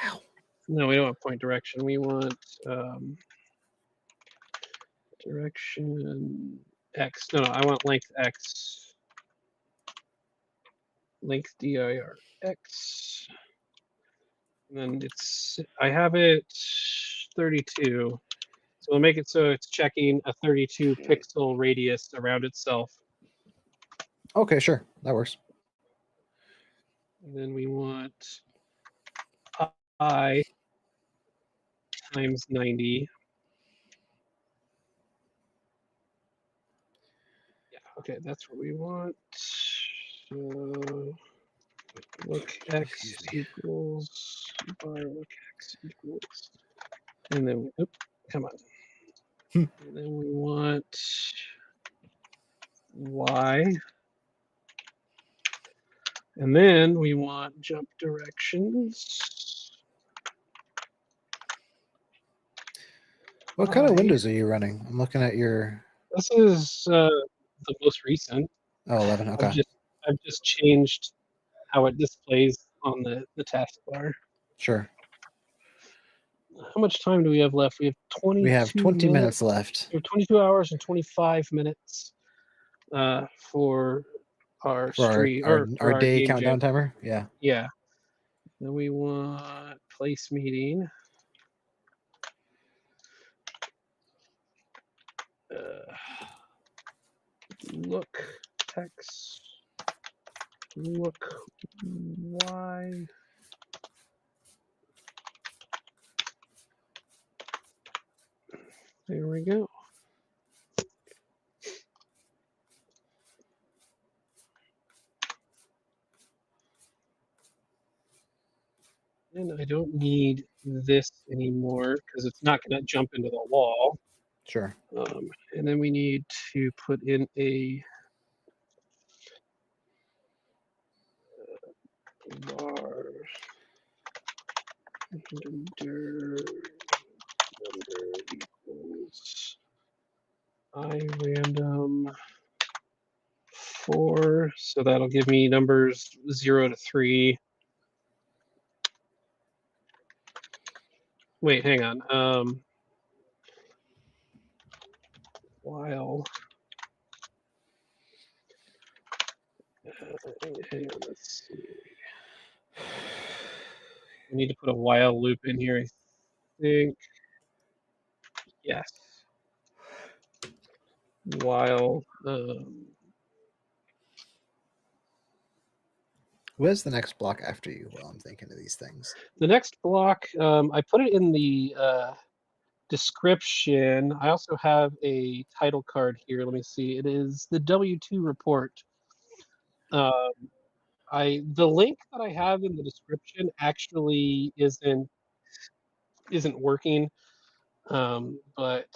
Speaker 2: Ow.
Speaker 1: No, we don't want point direction. We want direction X. No, I want length X. Length dir X. And then I have it 32. So we'll make it so it's checking a 32 pixel radius around itself.
Speaker 2: Okay, sure. That works.
Speaker 1: And then we want I times 90. Yeah, okay, that's what we want. So look X equals bar look X equals. And then, come on. And then we want Y. And then we want jump directions.
Speaker 2: What kind of windows are you running? I'm looking at your.
Speaker 1: This is the most recent.
Speaker 2: Oh, 11. Okay.
Speaker 1: I've just changed how it displays on the taskbar.
Speaker 2: Sure.
Speaker 1: How much time do we have left? We have 20.
Speaker 2: We have 20 minutes left.
Speaker 1: We have 22 hours and 25 minutes for our stream
Speaker 2: our day
Speaker 1: game
Speaker 2: countdown
Speaker 1: jam.
Speaker 2: timer. Yeah.
Speaker 1: Yeah. Then we want place meeting. Look X. Look Y. There we go. And I don't need this anymore because it's not going to jump into the wall.
Speaker 2: Sure.
Speaker 1: And then we need to put in a var under equals I random 4. So that'll give me numbers 0 to 3. Wait, hang on. While hang on, let's see. We need to put a while loop in here, I think. Yes. While
Speaker 2: Where's the next block after you while I'm thinking of these things?
Speaker 1: The next block, I put it in the description. I also have a title card here. Let me see. It is the W2 report. The link that I have in the description actually isn't working, but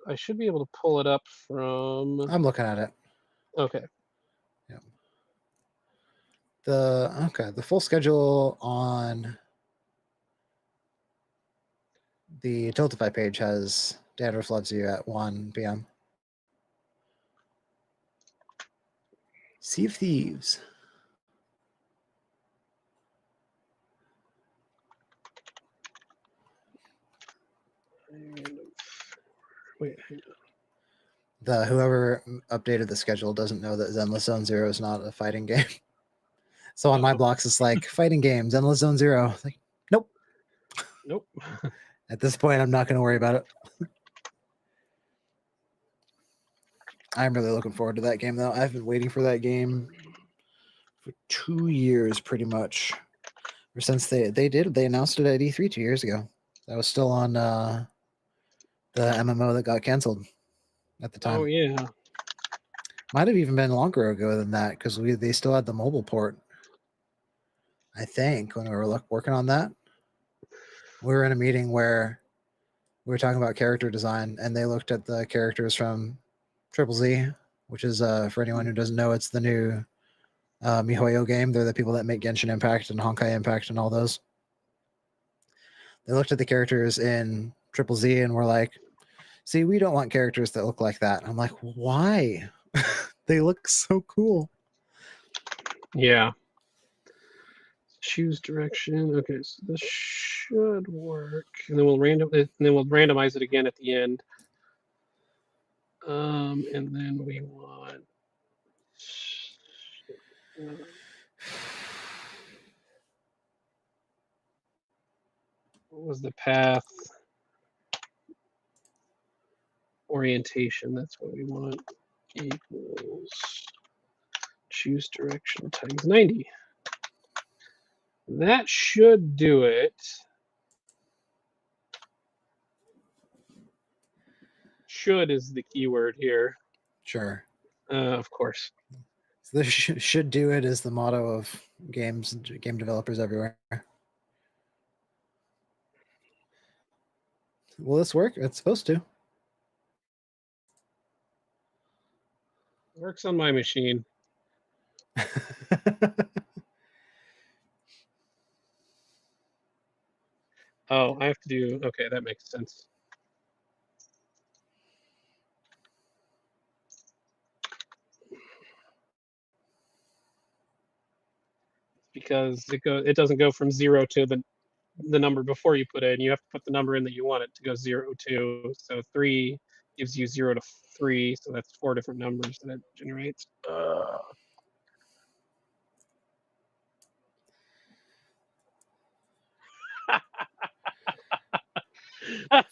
Speaker 1: I should be able to pull it up from.
Speaker 2: I'm looking at it.
Speaker 1: Okay.
Speaker 2: Yeah. The full schedule on the Tiltify page has Dandruff Loves You at 1 p.m. Sea of Thieves.
Speaker 1: Wait.
Speaker 2: Whoever updated the schedule doesn't know that Zenless Zone Zero is not a fighting game. So on my blocks, it's like fighting games, Zenless Zone Zero. It's like, nope.
Speaker 1: Nope.
Speaker 2: At this point, I'm not going to worry about it. I'm really looking forward to that game, though. I've been waiting for that game for 2 years, pretty much. Or since they announced it at E3 2 years ago. That was still on the MMO that got canceled at the time.
Speaker 1: Oh yeah.
Speaker 2: Might have even been longer ago than that because they still had the mobile port. I think when we were working on that, we were in a meeting where we were talking about character design, and they looked at the characters from Triple Z, which is for anyone who doesn't know, it's the new MiHoYo game. They're the people that make Genshin Impact and Honkai Impact and all those. They looked at the characters in Triple Z and were like, see, we don't want characters that look like that. I'm like, why? They look so cool.
Speaker 1: Yeah. Choose direction. Okay, so this should work, and then we'll randomize it again at the end. And then we want. What was the path? Orientation. That's what we want. Equals choose direction times 90. That should do it. Should is the keyword here.
Speaker 2: Sure.
Speaker 1: Of course.
Speaker 2: So this should do it is the motto of game developers everywhere. Will this work? It's supposed to.
Speaker 1: Works on my machine. Oh, I have to do. Okay, that makes sense. Because it doesn't go from 0 to the number before you put it in. You have to put the number in that you want it to go 0 to. So 3 gives you 0 to 3. So that's 4 different numbers that it generates.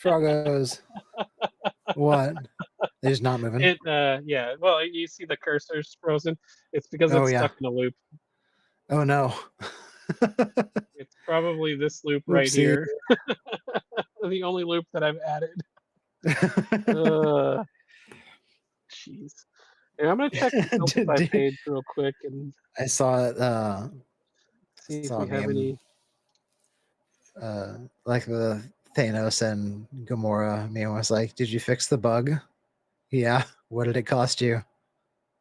Speaker 2: Froggos. What? They're just not moving.
Speaker 1: Yeah. Well, you see the cursor's frozen. It's because it's stuck in a loop.
Speaker 2: Oh no.
Speaker 1: It's probably this loop right here. The only loop that I've added. Jeez. Yeah, I'm gonna check the Tiltify page real quick and
Speaker 2: I saw it.
Speaker 1: See if we have any.
Speaker 2: Like the Thanos and Gamora meme was like, "Did you fix the bug?" Yeah. What did it cost you?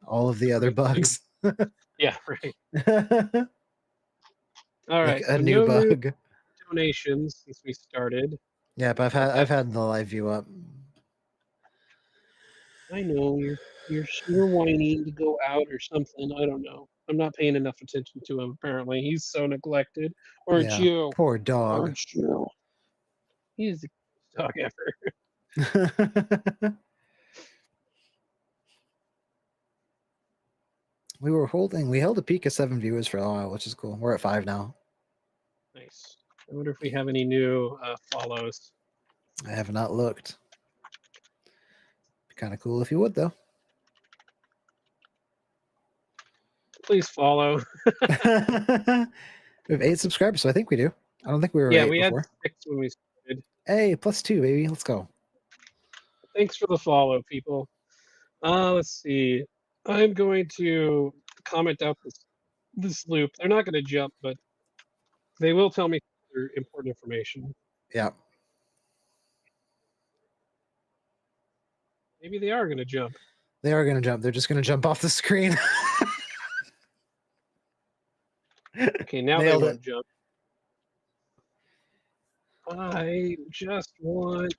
Speaker 2: All of the other bugs.
Speaker 1: Yeah, right. All right.
Speaker 2: Like a new bug.
Speaker 1: Donations since we started.
Speaker 2: Yeah, but I've had the live view up.
Speaker 1: I know you're whining to go out or something. I don't know. I'm not paying enough attention to him. Apparently, he's so neglected. Aren't you?
Speaker 2: Poor dog.
Speaker 1: Aren't you? He's the dog ever.
Speaker 2: We held a peak of 7 viewers for a while, which is cool. We're at 5 now.
Speaker 1: Nice. I wonder if we have any new follows.
Speaker 2: I have not looked. Be kind of cool if you would, though.
Speaker 1: Please follow.
Speaker 2: We have 8 subscribers, so I think we do. I don't think we were
Speaker 1: Yeah,
Speaker 2: 8
Speaker 1: we
Speaker 2: before.
Speaker 1: had 6 when we started.
Speaker 2: Hey, +2, baby. Let's go.
Speaker 1: Thanks for the follow, people. Let's see. I'm going to comment out this loop. They're not going to jump, but they will tell me their important information.
Speaker 2: Yeah.
Speaker 1: Maybe they are going to jump.
Speaker 2: They are going to jump. They're just going to jump off the screen.
Speaker 1: Okay, now
Speaker 2: Nailed
Speaker 1: they
Speaker 2: it.
Speaker 1: won't jump. I just want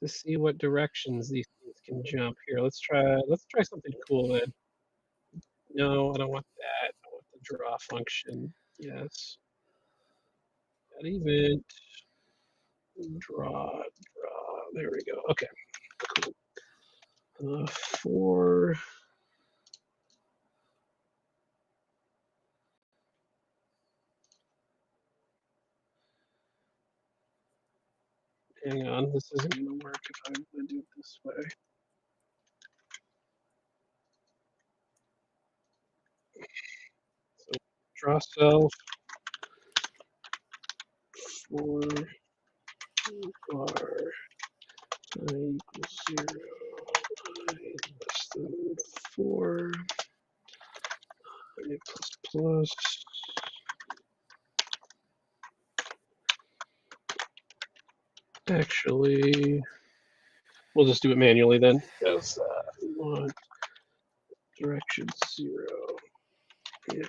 Speaker 1: to see what directions these things can jump here. Let's try something cool then. No, I don't want that. I want the draw function. Yes. That event. Draw. There we go. Okay. Cool. 4. Hang on, this isn't going to work if I'm going to do it this way. So draw self 4 bar I equals 0 I less than 4 I plus plus. Actually, we'll just do it manually then, because we want direction 0. Yeah.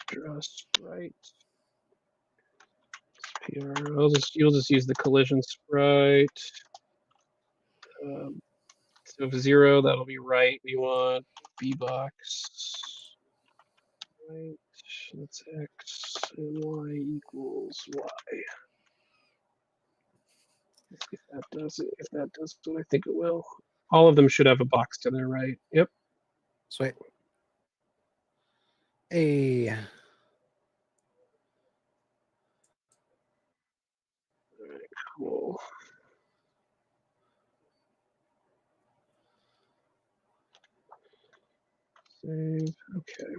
Speaker 1: Draw sprite. PR. You'll just use the collision sprite. So if 0, that'll be right. We want B box. Right. That's X and Y equals Y. Let's see if that does it. If that does what I think it will. All of them should have a box to their right. Yep.
Speaker 2: Sweet. Hey.
Speaker 1: All right, cool. Save. Okay.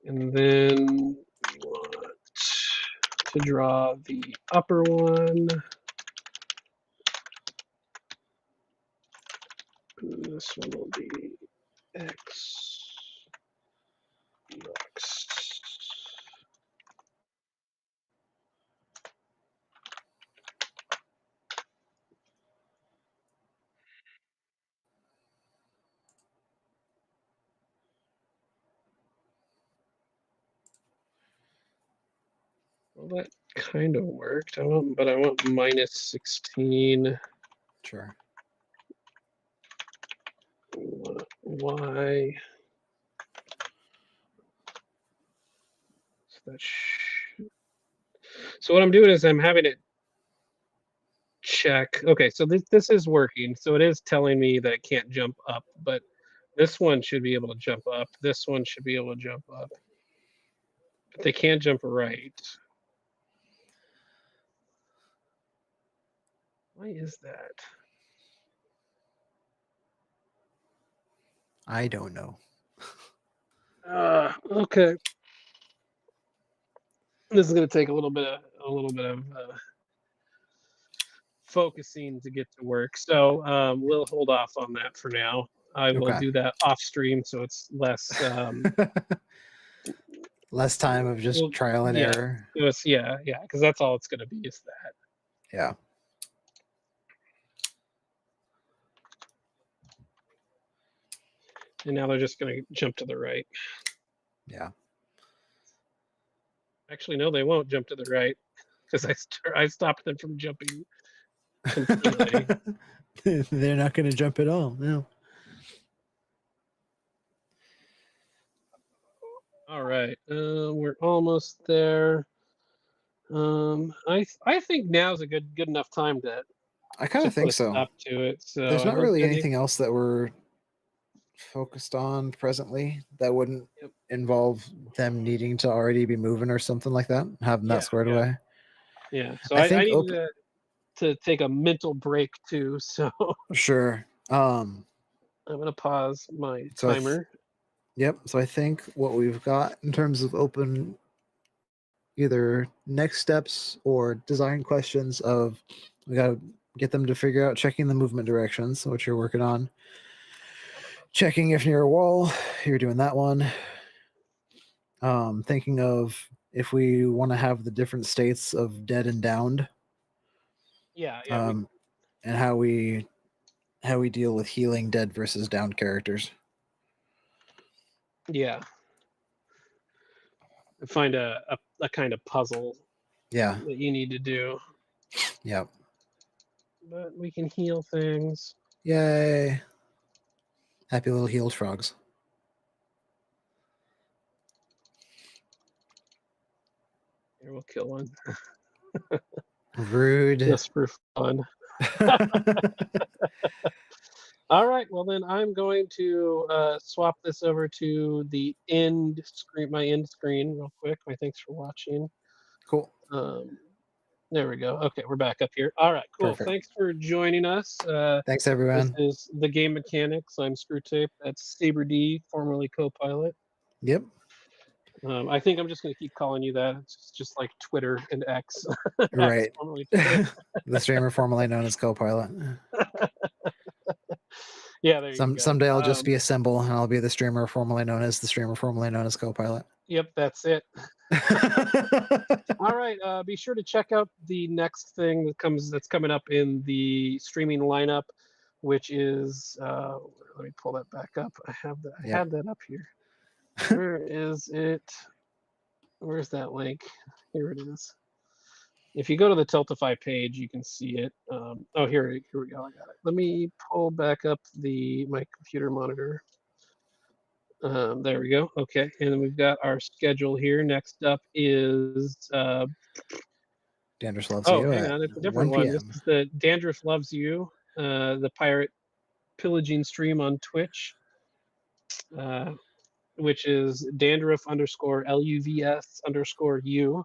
Speaker 1: And then we want to draw the upper one. And this one will be X. X. Well, that kind of worked. I want minus 16.
Speaker 2: Sure.
Speaker 1: Y. So what I'm doing is I'm having it check. Okay, so this is working. So it is telling me that it can't jump up, but this one should be able to jump up. This one should be able to jump up. But they can't jump right. Why is that?
Speaker 2: I don't know.
Speaker 1: Okay. This is going to take a little bit of focusing to get to work. So we'll hold off on that for now. I will do that off stream, so it's less
Speaker 2: less time of just trial and error.
Speaker 1: Yeah, because that's all it's going to be is that.
Speaker 2: Yeah.
Speaker 1: And now they're just going to jump to the right.
Speaker 2: Yeah.
Speaker 1: Actually, no, they won't jump to the right because I stopped them from jumping completely.
Speaker 2: They're not going to jump at all. No.
Speaker 1: All right, we're almost there. I think now's a good enough time to.
Speaker 2: I kind of think so.
Speaker 1: Stop to it. So
Speaker 2: there's not really anything else that we're focused on presently that wouldn't involve them needing to already be moving or something like that. Having that squared away.
Speaker 1: Yeah. So
Speaker 2: I
Speaker 1: I
Speaker 2: think
Speaker 1: need to take a mental break too. So
Speaker 2: sure.
Speaker 1: I'm gonna pause my
Speaker 2: So I
Speaker 1: timer.
Speaker 2: Yep. So I think what we've got in terms of open either next steps or design questions of we got to get them to figure out checking the movement directions, which you're working on. Checking if near a wall, you're doing that one. Thinking of if we want to have the different states of dead and downed.
Speaker 1: Yeah.
Speaker 2: And how we deal with healing dead versus downed characters.
Speaker 1: Yeah. Find a kind of puzzle.
Speaker 2: Yeah.
Speaker 1: That you need to do.
Speaker 2: Yep.
Speaker 1: But we can heal things.
Speaker 2: Yay. Happy little healed frogs.
Speaker 1: Here, we'll kill one.
Speaker 2: Rude.
Speaker 1: Just for fun. All right, well then I'm going to swap this over to the end screen, my end screen real quick. My thanks for watching.
Speaker 2: Cool.
Speaker 1: There we go. Okay, we're back up here. All right, cool.
Speaker 2: Perfect.
Speaker 1: Thanks for joining us.
Speaker 2: Thanks, everyone.
Speaker 1: This is The Game Mechanics. I'm Screwtape. That's Saber D, formerly co-pilot.
Speaker 2: Yep.
Speaker 1: I think I'm just going to keep calling you that. It's just like Twitter and X.
Speaker 2: Right.
Speaker 1: X, formerly Twitter.
Speaker 2: The streamer formerly known as co-pilot.
Speaker 1: Yeah, there you go.
Speaker 2: Someday I'll just be a symbol and I'll be the streamer formerly known as co-pilot.
Speaker 1: Yep, that's it. All right, be sure to check out the next thing that's coming up in the streaming lineup, which is let me pull that back up. I had that up here. Where is it? Where's that link? Here it is. If you go to the Tiltify page, you can see it. Oh, here we go. I got it. Let me pull back up my computer monitor. There we go. Okay, and then we've got our schedule here. Next up is
Speaker 2: Dandruff Loves
Speaker 1: oh,
Speaker 2: You.
Speaker 1: hang on, it's a different one. This is the Dandruff Loves You, the pirate pillaging stream on Twitch, which is dandruff_LUVS_U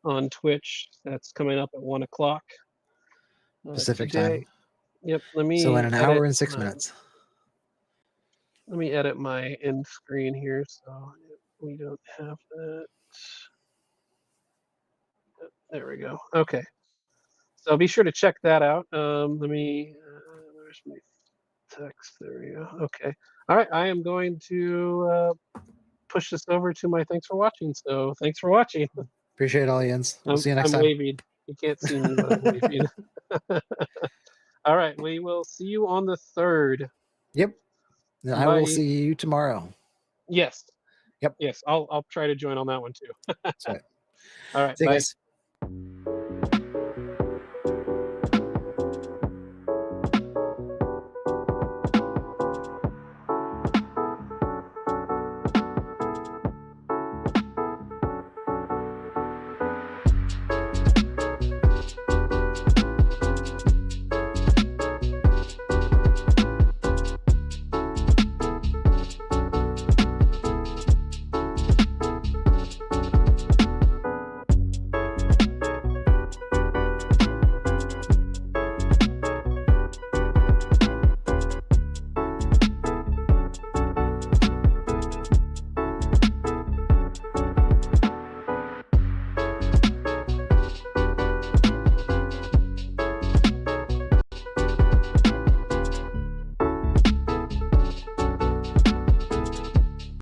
Speaker 1: on Twitch. That's coming up at 1 o'clock
Speaker 2: Pacific
Speaker 1: today.
Speaker 2: time.
Speaker 1: Yep. Let me.
Speaker 2: So in an hour and 6 minutes.
Speaker 1: Let me edit my end screen here so we don't have that. There we go. Okay. So be sure to check that out. Let me. Where's my text? There we go. Okay. All right. I am going to push this over to my thanks for watching. So thanks for watching.
Speaker 2: Appreciate it, audience. We'll see you next time.
Speaker 1: I'm waving. You can't see me, but I'm waving. All right. We will see you on the 3rd.
Speaker 2: Yep. I will see you tomorrow.
Speaker 1: Yes.
Speaker 2: Yep.
Speaker 1: Yes. I'll try to join on that one too.
Speaker 2: That's right.
Speaker 1: All right.
Speaker 2: See you
Speaker 1: bye.
Speaker 2: guys.